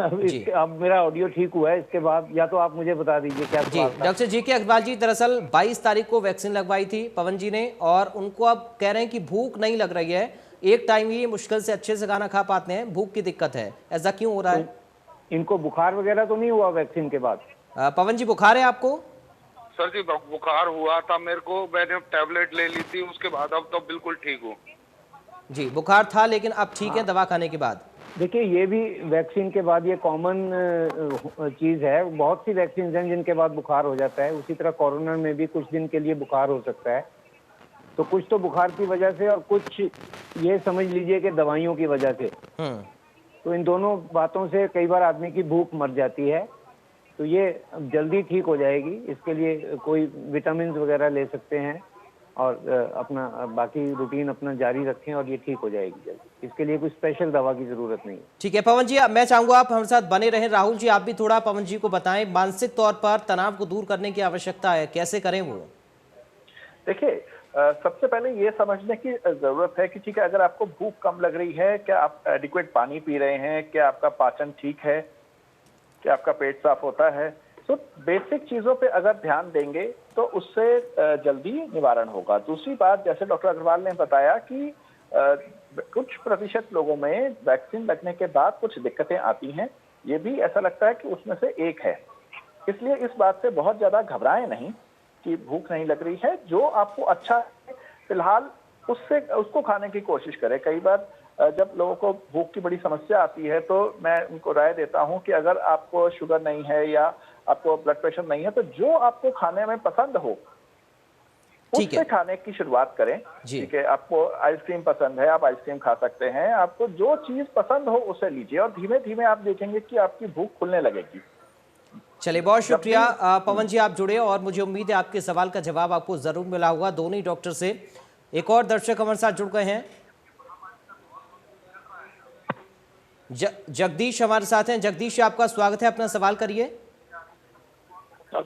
B: अब मेरा ऑडियो ठीक हुआ है, इसके बाद या तो आप मुझे बता दीजिए क्या
A: जी। डॉक्टर जीके अग्रवाल जी, दरअसल 22 तारीख को वैक्सीन लगवाई थी पवन जी ने, और उनको अब कह रहे हैं कि भूख नहीं लग रही है, एक टाइम ही मुश्किल से अच्छे से खाना खा पाते हैं, भूख की दिक्कत है, ऐसा क्यों हो रहा है?
B: इनको बुखार वगैरह तो नहीं हुआ वैक्सीन के बाद?
A: पवन जी, बुखार है आपको?
J: सर जी बुखार हुआ था मेरे को, मैंने टैबलेट ले ली थी, उसके बाद अब तो बिल्कुल ठीक हूँ।
A: जी, बुखार था लेकिन अब ठीक है दवा खाने के बाद?
B: देखिए, ये भी वैक्सीन के बाद ये कॉमन चीज़ है। बहुत सी वैक्सीन हैं जिनके बाद बुखार हो जाता है। उसी तरह कोरोना में भी कुछ दिन के लिए बुखार हो सकता है। तो कुछ तो बुखार की वजह से और कुछ ये समझ लीजिए कि दवाइयों की वजह से। तो इन दोनों बातों से कई बार आदमी की भूख मर जाती है। तो ये जल्दी ठीक हो जाएगी। इसके लिए कोई विटामिन वगैरह ले सकते हैं और अपना बाकी रूटीन अपना जारी रखें और ये ठीक हो जाएगी जल्दी। इसके लिए कोई स्पेशल दवा की जरूरत नहीं है।
A: ठीक है पवन जी, मैं चाहूंगा आप हमारे साथ बने रहें। राहुल जी, आप भी थोड़ा पवन जी को बताएं, मानसिक तौर पर तनाव को दूर करने की आवश्यकता है, कैसे करें वो?
D: देखिए, सबसे पहले ये समझने की जरूरत है कि ठीक है, अगर आपको भूख कम लग रही है, क्या आप एडिक्वेट पानी पी रहे हैं, क्या आपका पाचन ठीक है, क्या आपका पेट साफ होता है। तो बेसिक चीजों पे अगर ध्यान देंगे तो उससे जल्दी निवारण होगा। दूसरी बात, जैसे डॉक्टर अग्रवाल ने बताया कि कुछ प्रतिशत लोगों में वैक्सीन लगने के बाद कुछ दिक्कतें आती हैं, ये भी ऐसा लगता है कि उसमें से एक है। इसलिए इस बात से बहुत ज्यादा घबराएं नहीं कि भूख नहीं लग रही है। जो आपको अच्छा है फिलहाल उसको खाने की कोशिश करें। कई बार जब लोगों को भूख की बड़ी समस्या आती है तो मैं उनको राय देता हूं कि अगर आपको शुगर नहीं है या आपको ब्लड प्रेशर नहीं है तो जो आपको खाने में पसंद हो उससे खाने की शुरुआत करें। ठीक है, आपको आइसक्रीम पसंद है, आप आइसक्रीम खा सकते हैं। आपको जो चीज पसंद हो उसे लीजिए और धीमे धीमे आप देखेंगे कि आपकी भूख खुलने लगेगी।
A: चलिए, बहुत शुक्रिया पवन जी, आप जुड़े और मुझे उम्मीद है आपके सवाल का जवाब आपको जरूर मिला होगा दोनों ही डॉक्टर से। एक और दर्शक हमारे साथ जुड़ गए हैं, जगदीश हमारे साथ हैं। जगदीश, आपका स्वागत है, अपना सवाल करिए।
K: सर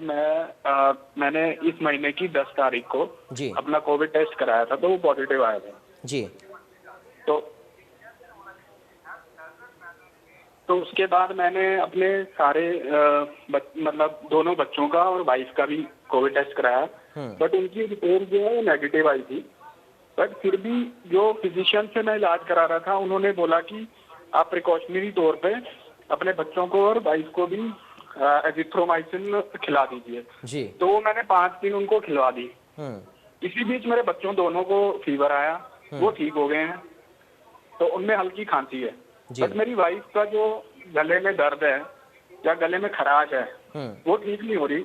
K: मैंने इस महीने की 10 तारीख को जी अपना कोविड टेस्ट कराया था तो वो पॉजिटिव आया था
A: जी।
K: तो उसके बाद मैंने अपने सारे मतलब दोनों बच्चों का और वाइफ का भी कोविड टेस्ट कराया, बट उनकी रिपोर्ट जो है नेगेटिव आई थी। बट फिर भी जो फिजिशियन से मैं इलाज करा रहा था उन्होंने बोला कि आप प्रिकॉशनरी तौर पे अपने बच्चों को और वाइफ को भी एजिथ्रोमाइसिन खिला दीजिए जी। तो वो मैंने 5 दिन उनको खिलवा दी। इसी बीच मेरे बच्चों दोनों को फीवर आया, वो ठीक हो गए हैं, तो उनमें हल्की खांसी है। बट मेरी वाइफ का जो गले में दर्द है या गले में खराश है वो ठीक नहीं हो रही।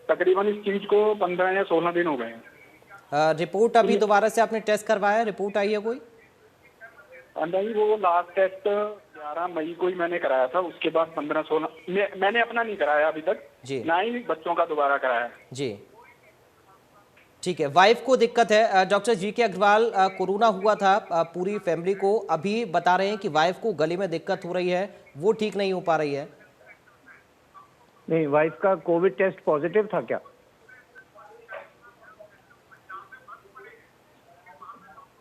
K: तकरीबन इस चीज को 15 या 16 दिन हो गए हैं।
A: रिपोर्ट अभी दोबारा से आपने टेस्ट करवाया, रिपोर्ट आई है कोई?
K: नहीं, वो लास्ट टेस्ट 11 मई को ही मैंने कराया था। उसके बाद 15-16 मैंने अपना नहीं कराया अभी तक जी, ना ही बच्चों का दोबारा कराया जी।
A: ठीक है, वाइफ को दिक्कत है। डॉक्टर GK अग्रवाल, कोरोना हुआ था पूरी फैमिली को, अभी बता रहे हैं कि वाइफ को गले में दिक्कत हो रही है, वो ठीक नहीं हो पा रही है।
B: नहीं, वाइफ का कोविड टेस्ट पॉजिटिव था क्या?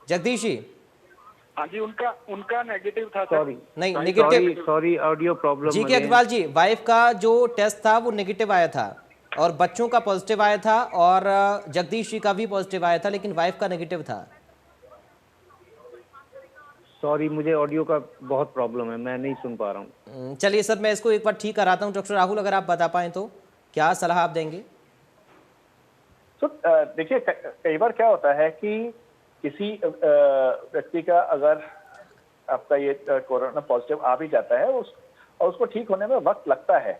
A: जगदीश जी।
H: हाँ जी, उनका नेगेटिव था।
B: सॉरी,
A: नहीं negative,
B: sorry audio problem.
A: GK Agarwal ji, wife का जो टेस्ट था वो नेगेटिव आया था और बच्चों का पॉजिटिव आया था और जगदीश जी का भी पॉजिटिव आया था, लेकिन वाइफ का नेगेटिव था।
B: सॉरी, मुझे ऑडियो का बहुत प्रॉब्लम है, मैं नहीं सुन पा रहा हूँ।
A: चलिए सर, मैं इसको एक बार ठीक कराता हूँ। डॉक्टर राहुल, अगर आप बता पाएं तो क्या सलाह आप देंगे?
D: तो देखिए, कई बार क्या होता है कि किसी व्यक्ति का अगर आपका ये कोरोना पॉजिटिव आ भी जाता है और उसको ठीक होने में वक्त लगता है,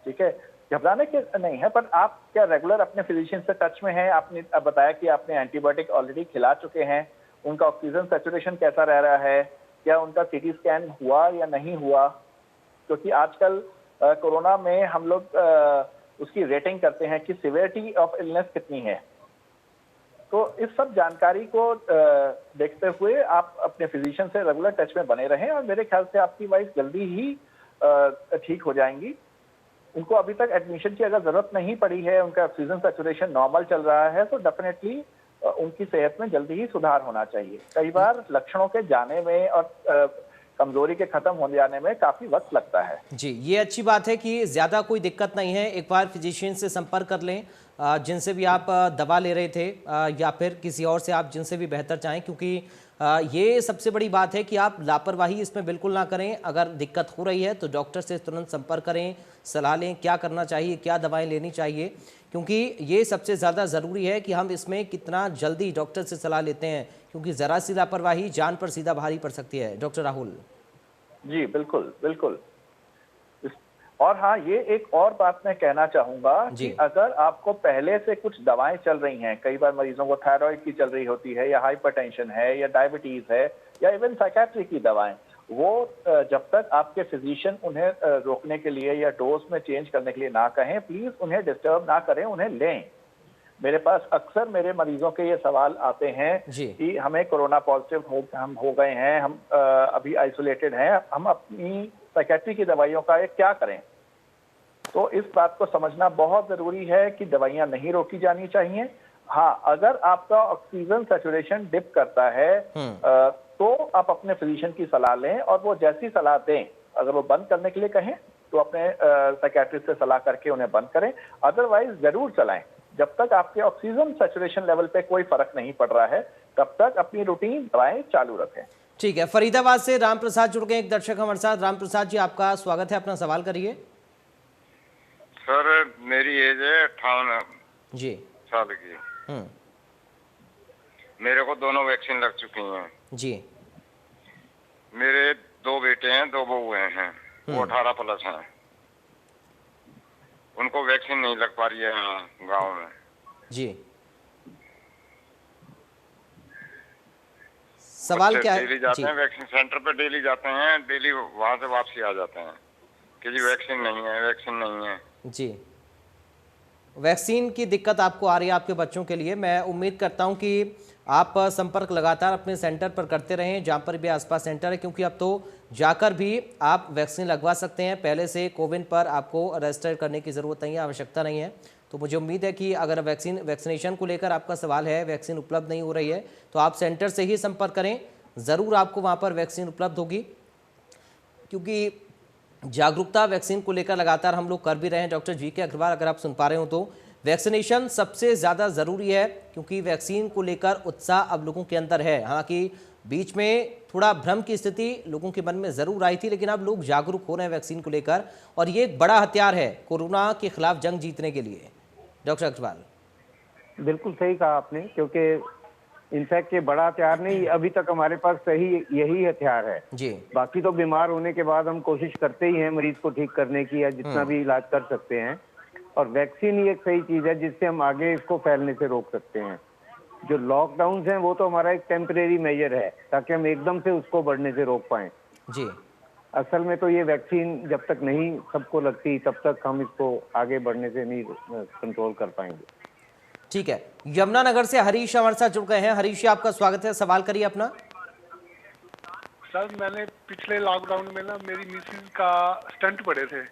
D: ठीक है, घबराने के नहीं है। पर आप क्या रेगुलर अपने फिजिशियन से टच में हैं? आपने बताया कि आपने एंटीबायोटिक ऑलरेडी खिला चुके हैं, उनका ऑक्सीजन सैचुरेशन कैसा रह रहा है, क्या उनका CT स्कैन हुआ या नहीं हुआ? क्योंकि आजकल कोरोना में हम लोग उसकी रेटिंग करते हैं कि सिवियरिटी ऑफ इलनेस कितनी है। तो इस सब जानकारी को देखते हुए आप अपने फिजिशियन से रेगुलर टच में बने रहें और मेरे ख्याल से आपकी वाइफ जल्दी ही ठीक हो जाएंगी। उनको अभी तक एडमिशन की अगर जरूरत नहीं पड़ी है, उनका ऑक्सीजन सैचुरेशन नॉर्मल चल रहा है, तो डेफिनेटली उनकी सेहत में जल्दी ही सुधार होना चाहिए। कई बार लक्षणों के जाने में और कमजोरी के खत्म हो जाने में काफी वक्त लगता है।
A: जी, ये अच्छी बात है कि ज्यादा कोई दिक्कत नहीं है। एक बार फिजिशियन से संपर्क कर लें, जिनसे भी आप दवा ले रहे थे या फिर किसी और से आप जिनसे भी बेहतर चाहें, क्योंकि ये सबसे बड़ी बात है कि आप लापरवाही इसमें बिल्कुल ना करें। अगर दिक्कत हो रही है तो डॉक्टर से तुरंत संपर्क करें, सलाह लें क्या करना चाहिए, क्या दवाएं लेनी चाहिए, क्योंकि ये सबसे ज़्यादा ज़रूरी है कि हम इसमें कितना जल्दी डॉक्टर से सलाह लेते हैं, क्योंकि ज़रा सी लापरवाही जान पर सीधा भारी पड़ सकती है। डॉक्टर राहुल
D: जी, बिल्कुल बिल्कुल। और हाँ, ये एक और बात मैं कहना चाहूंगा कि अगर आपको पहले से कुछ दवाएं चल रही हैं, कई बार मरीजों को थायराइड की चल रही होती है या हाइपरटेंशन है या डायबिटीज है या इवन साइकेट्री की दवाएं, वो जब तक आपके फिजिशियन उन्हें रोकने के लिए या डोज में चेंज करने के लिए ना कहें, प्लीज उन्हें डिस्टर्ब ना करें, उन्हें लें। मेरे पास अक्सर मेरे मरीजों के ये सवाल आते हैं कि हमें कोरोना पॉजिटिव हम हो गए हैं, हम अभी आइसोलेटेड हैं, हम अपनी साइकेट्री की दवाइयों का क्या करें? तो इस बात को समझना बहुत जरूरी है कि दवाइयां नहीं रोकी जानी चाहिए। हाँ, अगर आपका ऑक्सीजन सैचुरेशन डिप करता है तो आप अपने फिजिशियन की सलाह लें और वो जैसी सलाह दें, अगर वो बंद करने के लिए कहें तो अपने साइकेट्रिस्ट से सलाह करके उन्हें बंद करें, अदरवाइज जरूर चलाएं। जब तक आपके ऑक्सीजन सैचुरेशन लेवल पे कोई फर्क नहीं पड़ रहा है, तब तक अपनी रूटीन दवाएं चालू रखें।
A: ठीक है, फरीदाबाद से राम प्रसाद जुड़ गए एक दर्शक हमारे साथ। राम प्रसाद जी, आपका स्वागत है, अपना सवाल करिए।
J: सर, मेरी एज है 58
A: जी
J: साल की। मेरे को दोनों वैक्सीन लग चुकी हैं
A: जी।
J: मेरे 2 बेटे हैं, 2 बहुएं हैं, वो 18+ हैं। उनको वैक्सीन नहीं लग पा रही है यहाँ गाँव में
A: जी। सवाल क्या है?
J: डेली जाते हैं वैक्सीन सेंटर पे, डेली जाते हैं, डेली वहाँ से वापसी आ जाते हैं कि जी वैक्सीन नहीं है, वैक्सीन नहीं है।
A: जी, वैक्सीन की दिक्कत आपको आ रही है आपके बच्चों के लिए। मैं उम्मीद करता हूं कि आप संपर्क लगातार अपने सेंटर पर करते रहें, जहां पर भी आसपास सेंटर है, क्योंकि अब तो जाकर भी आप वैक्सीन लगवा सकते हैं। पहले से कोविन पर आपको रजिस्टर करने की ज़रूरत नहीं है, आवश्यकता नहीं है। तो मुझे उम्मीद है कि अगर वैक्सीनेशन को लेकर आपका सवाल है, वैक्सीन उपलब्ध नहीं हो रही है, तो आप सेंटर से ही संपर्क करें, ज़रूर आपको वहाँ पर वैक्सीन उपलब्ध होगी, क्योंकि जागरूकता वैक्सीन को लेकर लगातार हम लोग कर भी रहे हैं। डॉक्टर GK अग्रवाल, अगर आप सुन पा रहे हो तो वैक्सीनेशन सबसे ज़्यादा ज़रूरी है, क्योंकि वैक्सीन को लेकर उत्साह अब लोगों के अंदर है। हालांकि बीच में थोड़ा भ्रम की स्थिति लोगों के मन में ज़रूर आई थी, लेकिन अब लोग जागरूक हो रहे हैं वैक्सीन को लेकर, और ये एक बड़ा हथियार है कोरोना के खिलाफ जंग जीतने के लिए। डॉक्टर अग्रवाल,
B: बिल्कुल सही कहा आपने, क्योंकि इनफैक्ट ये बड़ा हथियार नहीं, अभी तक हमारे पास सही यही हथियार है
A: जी।
B: बाकी तो बीमार होने के बाद हम कोशिश करते ही हैं मरीज को ठीक करने की, या जितना भी इलाज कर सकते हैं, और वैक्सीन ही एक सही चीज है जिससे हम आगे इसको फैलने से रोक सकते हैं। जो लॉकडाउन हैं वो तो हमारा एक टेम्परेरी मेजर है, ताकि हम एकदम से उसको बढ़ने से रोक पाएं
A: जी।
B: असल में तो ये वैक्सीन जब तक नहीं सबको लगती, तब तक हम इसको आगे बढ़ने से नहीं कंट्रोल कर पाएंगे।
A: ठीक है, यमुनानगर से हरीश हमारे साथ जुड़ गए हैं। हरीश जी, आपका स्वागत है, सवाल करिए अपना।
L: सर, मैंने पिछले लॉकडाउन में ना मेरी मिसेज का स्टंट पड़े थे।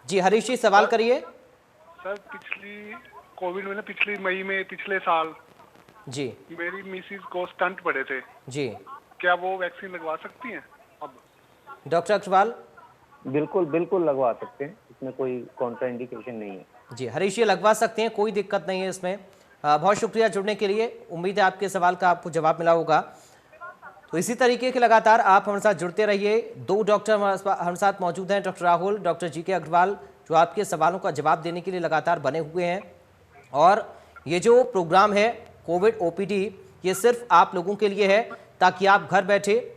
A: जी हरीश जी, सवाल करिए।
L: सर, पिछली कोविड में ना पिछली मई में पिछले साल
A: जी
L: मेरी मिसेज को स्टंट पड़े थे
A: जी,
L: क्या वो वैक्सीन लगवा सकती हैं अब?
A: डॉक्टर अग्रवाल।
B: बिल्कुल बिल्कुल लगवा सकते हैं, इसमें कोई कॉन्ट्राइंडिकेशन नहीं है।
A: जी हरीश जी, लगवा सकते हैं, कोई दिक्कत नहीं है इसमें। बहुत शुक्रिया जुड़ने के लिए, उम्मीद है आपके सवाल का आपको जवाब मिला होगा। तो इसी तरीके के लगातार आप हमारे साथ जुड़ते रहिए। 2 डॉक्टर हमारे साथ मौजूद हैं, doctor Rahul, doctor GK Agarwal, जो आपके सवालों का जवाब देने के लिए लगातार बने हुए हैं। और ये जो प्रोग्राम है कोविड ओपीडी, ये सिर्फ आप लोगों के लिए है, ताकि आप घर बैठे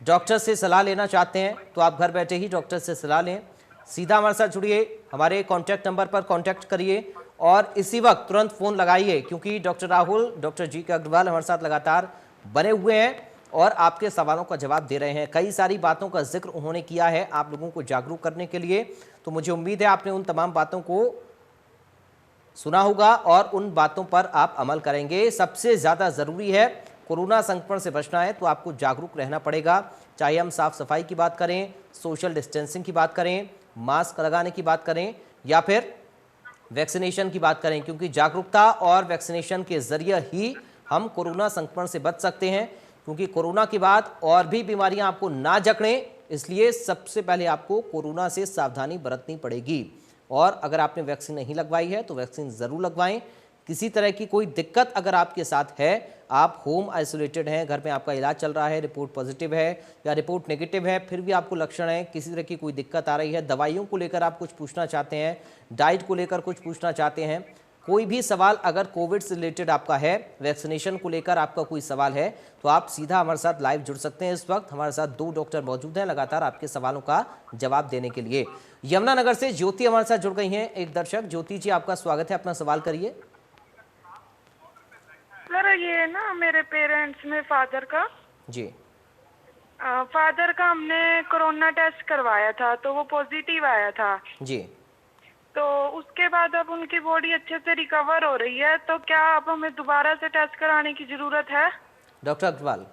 A: डॉक्टर से सलाह लेना चाहते हैं तो आप घर बैठे ही डॉक्टर से सलाह लें। सीधा हमारे साथ जुड़िए, हमारे कॉन्टैक्ट नंबर पर कॉन्टैक्ट करिए और इसी वक्त तुरंत फ़ोन लगाइए, क्योंकि doctor Rahul, doctor GK Agarwal हमारे साथ लगातार बने हुए हैं और आपके सवालों का जवाब दे रहे हैं। कई सारी बातों का जिक्र उन्होंने किया है आप लोगों को जागरूक करने के लिए, तो मुझे उम्मीद है आपने उन तमाम बातों को सुना होगा और उन बातों पर आप अमल करेंगे। सबसे ज़्यादा ज़रूरी है, कोरोना संक्रमण से बचना है तो आपको जागरूक रहना पड़ेगा। चाहे हम साफ सफाई की बात करें, सोशल डिस्टेंसिंग की बात करें, मास्क लगाने की बात करें या फिर वैक्सीनेशन की बात करें, क्योंकि जागरूकता और वैक्सीनेशन के जरिए ही हम कोरोना संक्रमण से बच सकते हैं। क्योंकि कोरोना के बाद और भी बीमारियां आपको ना जकड़ें, इसलिए सबसे पहले आपको कोरोना से सावधानी बरतनी पड़ेगी। और अगर आपने वैक्सीन नहीं लगवाई है तो वैक्सीन ज़रूर लगवाएं। किसी तरह की कोई दिक्कत अगर आपके साथ है, आप होम आइसोलेटेड हैं, घर में आपका इलाज चल रहा है, रिपोर्ट पॉजिटिव है या रिपोर्ट नेगेटिव है, फिर भी आपको लक्षण है, किसी तरह की कोई दिक्कत आ रही है, दवाइयों को लेकर आप कुछ पूछना चाहते हैं, डाइट को लेकर कुछ पूछना चाहते हैं, कोई भी सवाल अगर कोविड से रिलेटेड आपका है, वैक्सीनेशन को लेकर आपका कोई सवाल है, तो आप सीधा हमारे साथ लाइव जुड़ सकते हैं। इस वक्त हमारे साथ 2 डॉक्टर मौजूद हैं लगातार आपके सवालों का जवाब देने के लिए। यमुनानगर से ज्योति हमारे साथ जुड़ गई हैं, एक दर्शक। ज्योति जी, आपका स्वागत है, अपना सवाल करिए।
M: सर, ये ना मेरे पेरेंट्स में फादर का हमने कोरोना टेस्ट करवाया था तो वो पॉजिटिव आया था
A: जी।
M: तो उसके बाद अब उनकी बॉडी अच्छे से रिकवर हो रही है, तो क्या अब हमें दोबारा से टेस्ट कराने की जरूरत है?
A: डॉक्टर अग्रवाल।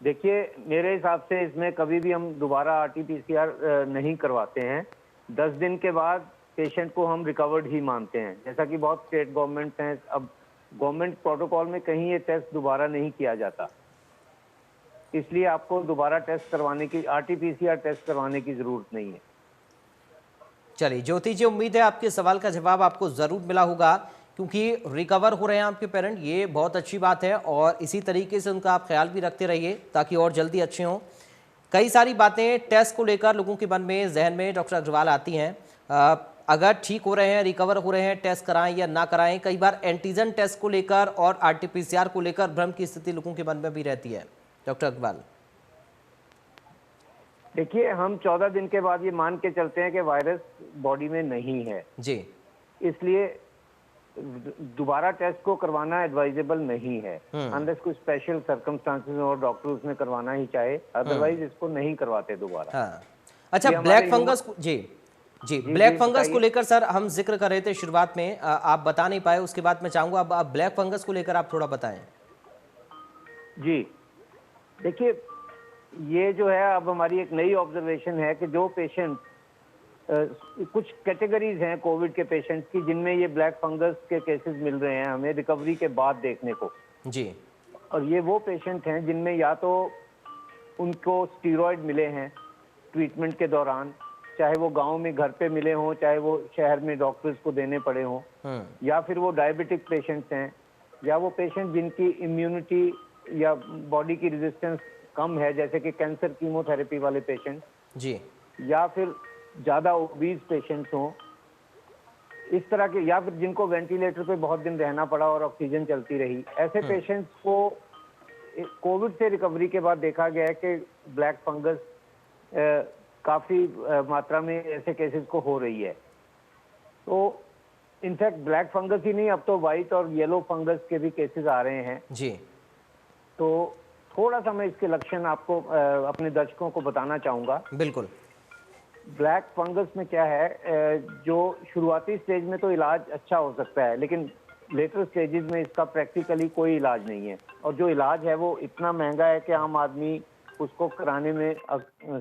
B: देखिए, मेरे हिसाब से इसमें कभी भी हम दोबारा RT-PCR नहीं करवाते हैं। 10 दिन के बाद पेशेंट को हम रिकवर्ड ही मानते हैं, जैसा कि बहुत स्टेट गवर्नमेंट हैं। अब गवर्नमेंट प्रोटोकॉल में कहीं ये टेस्ट दोबारा नहीं किया जाता, इसलिए आपको दोबारा टेस्ट करवाने की, RT-PCR टेस्ट करवाने की जरूरत नहीं है।
A: चलिए ज्योति जी, उम्मीद है आपके सवाल का जवाब आपको ज़रूर मिला होगा, क्योंकि रिकवर हो रहे हैं आपके पेरेंट, ये बहुत अच्छी बात है और इसी तरीके से उनका आप ख्याल भी रखते रहिए ताकि और जल्दी अच्छे हों। कई सारी बातें टेस्ट को लेकर लोगों के मन में, जहन में डॉक्टर अग्रवाल आती हैं। अगर ठीक हो रहे हैं, रिकवर हो रहे हैं, टेस्ट कराएं या ना कराएं। कई बार एंटीजन टेस्ट को लेकर और RT-PCR को लेकर भ्रम की स्थिति लोगों के मन में भी रहती है। डॉक्टर अग्रवाल।
B: देखिए, हम 14 दिन के बाद ये मान के चलते हैं कि वायरस बॉडी में नहीं है
A: जी,
B: इसलिए दोबारा टेस्ट को करवाना एडवाइजेबल नहीं है, अनलेस कोई स्पेशल सर्कमस्टांसेस और डॉक्टर उसमें करवाना ही चाहे, अदरवाइज इसको नहीं करवाते दोबारा।
A: हाँ। अच्छा, ब्लैक फंगस जी ब्लैक फंगस को लेकर सर हम जिक्र कर रहे थे शुरुआत में, आप बता नहीं पाए, उसके बाद मैं चाहूंगा अब आप ब्लैक फंगस को लेकर आप थोड़ा बताएं।
B: जी देखिए, ये जो है अब हमारी एक नई ऑब्जर्वेशन है कि जो पेशेंट कुछ कैटेगरीज हैं कोविड के पेशेंट्स की जिनमें ये ब्लैक फंगस के केसेस मिल रहे हैं हमें रिकवरी के बाद देखने को
A: जी।
B: और ये वो पेशेंट हैं जिनमें या तो उनको स्टीरॉयड मिले हैं ट्रीटमेंट के दौरान, चाहे वो गांव में घर पे मिले हों, चाहे वो शहर में डॉक्टर्स को देने पड़े हों, या फिर वो डायबिटिक पेशेंट्स हैं, या वो पेशेंट जिनकी इम्यूनिटी या बॉडी की रेजिस्टेंस कम है, जैसे कि कैंसर कीमोथेरेपी वाले पेशेंट
A: जी, या
B: फिर ज़्यादा ओबीज पेशेंट्स हों, इस तरह के, या फिर जिनको वेंटिलेटर पे बहुत दिन रहना पड़ा और ऑक्सीजन चलती रही, ऐसे पेशेंट्स को कोविड से रिकवरी के बाद देखा गया है कि ब्लैक फंगस काफ़ी मात्रा में ऐसे केसेस को हो रही है। तो इनफैक्ट ब्लैक फंगस ही नहीं, अब तो वाइट और येलो फंगस के भी केसेस आ रहे हैं
A: जी।
B: तो थोड़ा सा मैं इसके लक्षण आपको अपने दर्शकों को बताना चाहूँगा।
A: बिल्कुल।
B: ब्लैक फंगस में क्या है, जो शुरुआती स्टेज में तो इलाज अच्छा हो सकता है, लेकिन लेटर स्टेजेस में इसका प्रैक्टिकली कोई इलाज नहीं है। और जो इलाज है वो इतना महंगा है कि आम आदमी उसको कराने में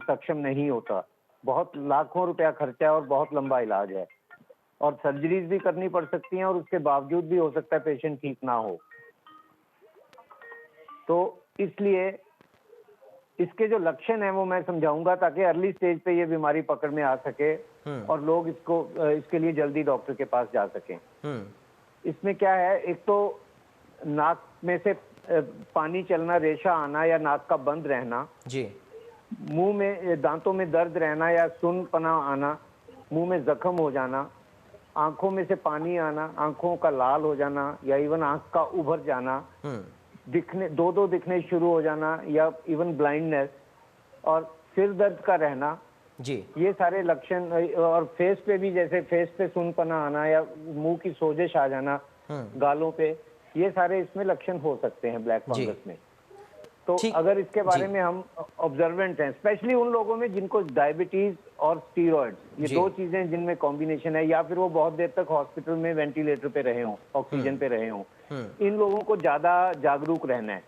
B: सक्षम नहीं होता। बहुत लाखों रुपया खर्चा है और बहुत लंबा इलाज है, और सर्जरीज भी करनी पड़ सकती हैं, और उसके बावजूद भी हो सकता है पेशेंट ठीक ना हो। तो इसलिए इसके जो लक्षण हैं वो मैं समझाऊंगा, ताकि अर्ली स्टेज पे ये बीमारी पकड़ में आ सके और लोग इसके लिए जल्दी डॉक्टर के पास जा सकें। इसमें क्या है, एक तो नाक में से पानी चलना, रेशा आना या नाक का बंद रहना
A: जी,
B: मुंह में दांतों में दर्द रहना या सुन्नपना आना, मुंह में जख्म हो जाना, आंखों में से पानी आना, आंखों का लाल हो जाना या इवन आंख का उभर जाना, दो दिखने शुरू हो जाना या इवन ब्लाइंडनेस, और सिर दर्द का रहना
A: जी,
B: ये सारे लक्षण। और फेस पे भी, जैसे फेस पे सुनपना आना या मुंह की सोजिश आ जाना गालों पे, ये सारे इसमें लक्षण हो सकते हैं ब्लैक फंगस में। तो अगर इसके बारे में हम ऑब्जर्वेंट हैं, स्पेशली उन लोगों में जिनको डायबिटीज और स्टीरॉइड, ये दो चीजें जिनमें कॉम्बिनेशन है, या फिर वो बहुत देर तक हॉस्पिटल में वेंटिलेटर पे रहे हों, ऑक्सीजन पे रहे हों, इन लोगों को ज्यादा जागरूक रहना है।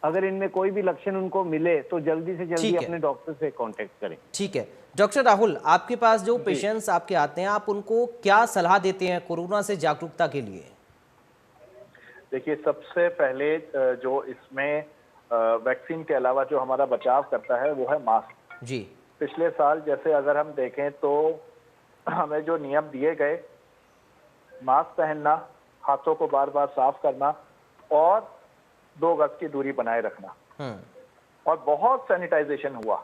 B: अगर इनमें कोई भी लक्षण उनको मिले तो जल्दी से जल्दी अपने डॉक्टर से कांटेक्ट करें।
A: ठीक है डॉक्टर राहुल, आपके पास जो पेशेंट्स आपके आते हैं, आप उनको क्या सलाह देते हैं कोरोना से जागरूकता के लिए?
D: देखिए, सबसे पहले जो इसमें वैक्सीन के अलावा जो हमारा बचाव करता है वो है मास्क
A: जी।
D: पिछले साल जैसे अगर हम देखें तो हमें जो नियम दिए गए, मास्क पहनना, हाथों को बार बार साफ करना और 2 गज की दूरी बनाए रखना, और बहुत सैनिटाइजेशन हुआ।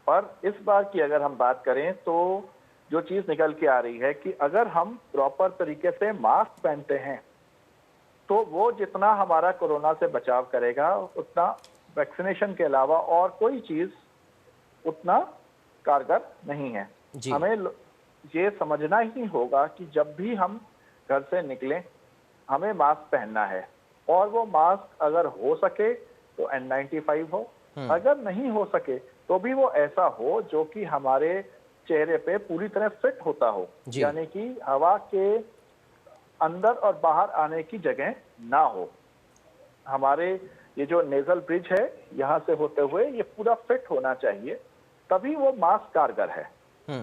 D: और इस बार की अगर हम बात करें तो जो चीज निकल के आ रही है कि अगर हम प्रॉपर तरीके से मास्क पहनते हैं तो वो जितना हमारा कोरोना से बचाव करेगा, उतना वैक्सीनेशन के अलावा और कोई चीज उतना कारगर नहीं है। हमें ये समझना ही होगा कि जब भी हम घर से निकलें हमें मास्क पहनना है, और वो मास्क अगर हो सके तो N95 हो, अगर नहीं हो सके तो भी वो ऐसा हो जो कि हमारे चेहरे पे पूरी तरह फिट होता हो, यानी कि हवा के अंदर और बाहर आने की जगह ना हो। हमारे ये जो नेजल ब्रिज है यहाँ से होते हुए ये पूरा फिट होना चाहिए, तभी वो मास्क कारगर है।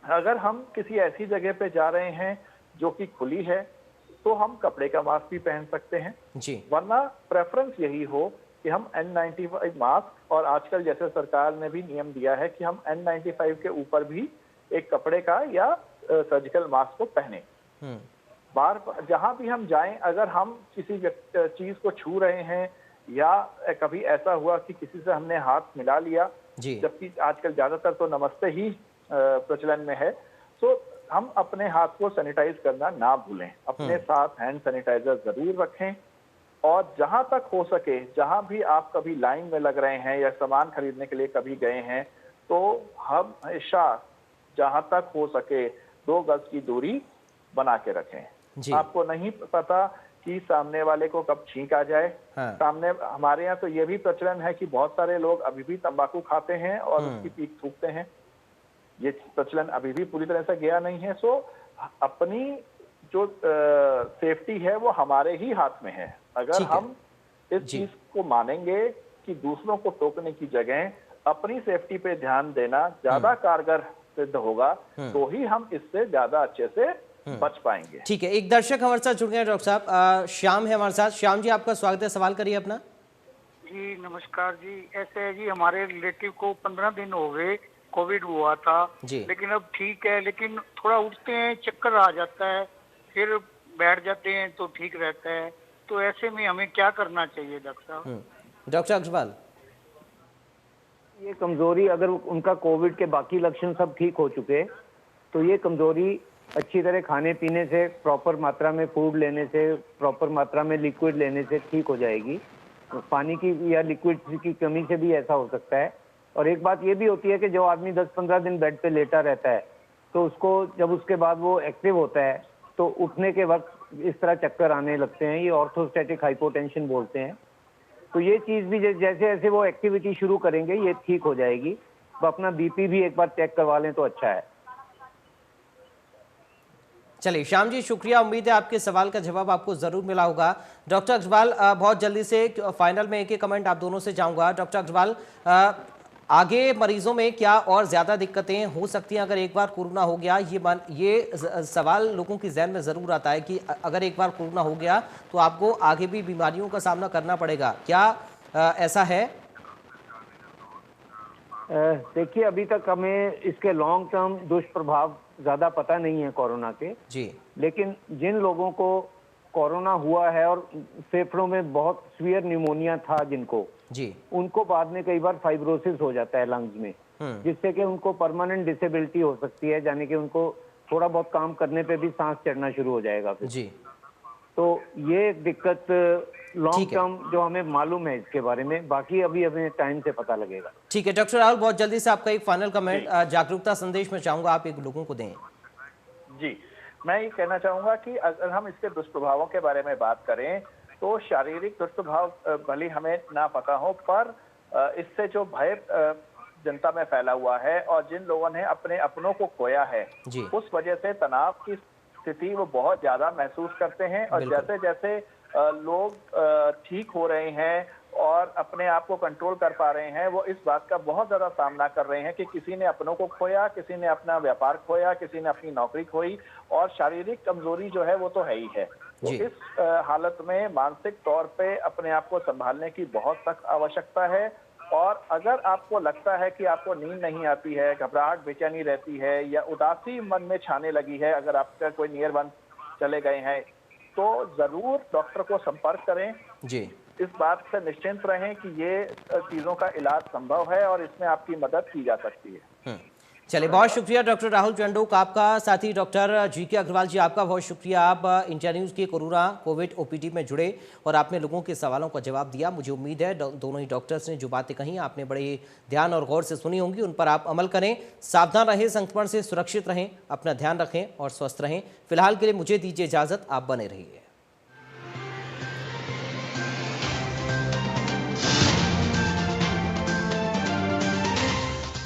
D: अगर हम किसी ऐसी जगह पे जा रहे हैं जो कि खुली है तो हम कपड़े का मास्क भी पहन सकते हैं
A: जी,
D: वरना प्रेफरेंस यही हो कि हम N95 मास्क, और आजकल जैसे सरकार ने भी नियम दिया है कि हम N95 के ऊपर भी एक कपड़े का या सर्जिकल मास्क को पहने। बार जहां भी हम जाएं, अगर हम किसी चीज को छू रहे हैं या कभी ऐसा हुआ कि किसी से हमने हाथ मिला लिया, जबकि आजकल ज्यादातर तो नमस्ते ही प्रचलन में है, तो हम अपने हाथ को सैनिटाइज करना ना भूलें, अपने साथ हैंड सैनिटाइजर जरूर रखें। और जहां तक हो सके, जहां भी आप कभी लाइन में लग रहे हैं या सामान खरीदने के लिए कभी गए हैं, तो हम हमेशा जहां तक हो सके 2 गज की दूरी बना के रखें। आपको नहीं पता कि सामने वाले को कब छींक आ जाए। सामने हमारे यहाँ तो ये भी प्रचलन है कि बहुत सारे लोग अभी भी तंबाकू खाते हैं और उसकी पीक थूकते हैं। ये प्रचलन अभी भी पूरी तरह से गया नहीं है। सो अपनी जो सेफ्टी है वो हमारे ही हाथ में है। अगर हम इस चीज को मानेंगे कि दूसरों को टोकने की जगह अपनी सेफ्टी पे ध्यान देना ज्यादा कारगर सिद्ध होगा, तो ही हम इससे ज्यादा अच्छे से बच पाएंगे।
A: ठीक है, एक दर्शक हमारे साथ जुड़ गए हैं डॉक्टर साहब, श्याम है हमारे साथ। श्याम जी, आपका स्वागत है, सवाल करिए अपना।
N: जी नमस्कार जी। ऐसे है जी, हमारे रिलेटिव को 15 दिन हो गए कोविड हुआ था जी, लेकिन अब ठीक है, लेकिन थोड़ा उठते हैं चक्कर आ जाता है, फिर बैठ जाते हैं तो ठीक रहता है। तो ऐसे में हमें क्या करना चाहिए डॉक्टर साहब?
A: डॉक्टर अग्रवाल,
B: ये कमजोरी, अगर उनका कोविड के बाकी लक्षण सब ठीक हो चुके तो ये कमजोरी अच्छी तरह खाने पीने से, प्रॉपर मात्रा में फूड लेने से, प्रॉपर मात्रा में लिक्विड लेने से ठीक हो जाएगी। पानी की या लिक्विड की कमी से भी ऐसा हो सकता है। और एक बात ये भी होती है कि जो आदमी 10-15 दिन बेड पे लेटा रहता है तो उसको जब उसके बाद वो एक्टिव होता है तो उठने के वक्त इस तरह चक्कर आने लगते हैं, ये ऑर्थोस्टैटिक हाइपोटेंशन बोलते हैं। तो ये चीज़ भी जैसे जैसे वो एक्टिविटी शुरू करेंगे ये ठीक हो जाएगी। वो अपना बीपी भी एक बार चेक करवा लें तो अच्छा है।
A: चलिए श्याम जी, शुक्रिया। उम्मीद है आपके सवाल का जवाब आपको जरूर मिला होगा। डॉक्टर अग्रवाल, बहुत जल्दी से फाइनल में एक कमेंट आप दोनों से चाहूंगा। डॉक्टर अग्रवाल, आगे मरीजों में क्या और ज्यादा दिक्कतें हो सकती हैं अगर एक बार कोरोना हो गया? ये सवाल लोगों की जहन में जरूर आता है कि अगर एक बार कोरोना हो गया तो आपको आगे भी बीमारियों का सामना करना पड़ेगा, क्या ऐसा है?
B: देखिए, अभी तक हमें इसके लॉन्ग टर्म दुष्प्रभाव ज्यादा पता नहीं है कोरोना के
A: जी,
B: लेकिन जिन लोगों को कोरोना हुआ है और फेफड़ों में बहुत सीवियर निमोनिया था जिनको
A: जी,
B: उनको बाद में कई बार फाइब्रोसिस हो जाता है लंग्स में, जिससे कि उनको परमानेंट डिसेबिलिटी हो सकती है, यानी कि उनको थोड़ा बहुत काम करने पे भी सांस चढ़ना शुरू हो जाएगा फिर
A: जी।
B: तो ये एक दिक्कत लॉन्ग टर्म जो हमें मालूम है इसके बारे में, बाकी अभी हमें टाइम से पता लगेगा।
A: ठीक है डॉक्टर राहुल, बहुत जल्दी से आपका एक फाइनल कमेंट जागरूकता संदेश में चाहूंगा आप एक लोगों को दें।
D: जी, मैं ये कहना चाहूंगा कि अगर हम इसके दुष्प्रभावों के बारे में बात करें तो शारीरिक दुष्प्रभाव भले हमें ना पता हो, पर इससे जो भय जनता में फैला हुआ है और जिन लोगों ने अपने अपनों को खोया है उस वजह से तनाव की स्थिति वो बहुत ज्यादा महसूस करते हैं। और जैसे जैसे लोग ठीक हो रहे हैं और अपने आप को कंट्रोल कर पा रहे हैं, वो इस बात का बहुत ज्यादा सामना कर रहे हैं कि किसी ने अपनों को खोया, किसी ने अपना व्यापार खोया, किसी ने अपनी नौकरी खोई और शारीरिक कमजोरी जो है वो तो है ही है। तो इस हालत में मानसिक तौर पे अपने आप को संभालने की बहुत सख्त आवश्यकता है। और अगर आपको लगता है कि आपको नींद नहीं आती है, घबराहट बेचैनी रहती है या उदासी मन में छाने लगी है, अगर आपका कोई नियर वन चले गए हैं तो जरूर डॉक्टर को संपर्क करें
A: जी।
D: इस बात से निश्चिंत रहें कि ये चीजों का इलाज संभव है और इसमें आपकी मदद की जा सकती है।
A: चलिए, बहुत शुक्रिया डॉक्टर राहुल चंडोक आपका, साथ ही डॉक्टर जीके अग्रवाल जी आपका बहुत शुक्रिया। आप इंडिया न्यूज़ के कोरोना कोविड ओपीडी में जुड़े और आपने लोगों के सवालों का जवाब दिया। मुझे उम्मीद है दोनों ही डॉक्टर्स ने जो बातें कही आपने बड़े ध्यान और गौर से सुनी होंगी, उन पर आप अमल करें, सावधान रहें, संक्रमण से सुरक्षित रहें, अपना ध्यान रखें और स्वस्थ रहें। फिलहाल के लिए मुझे दीजिए इजाज़त, आप बने रहिए।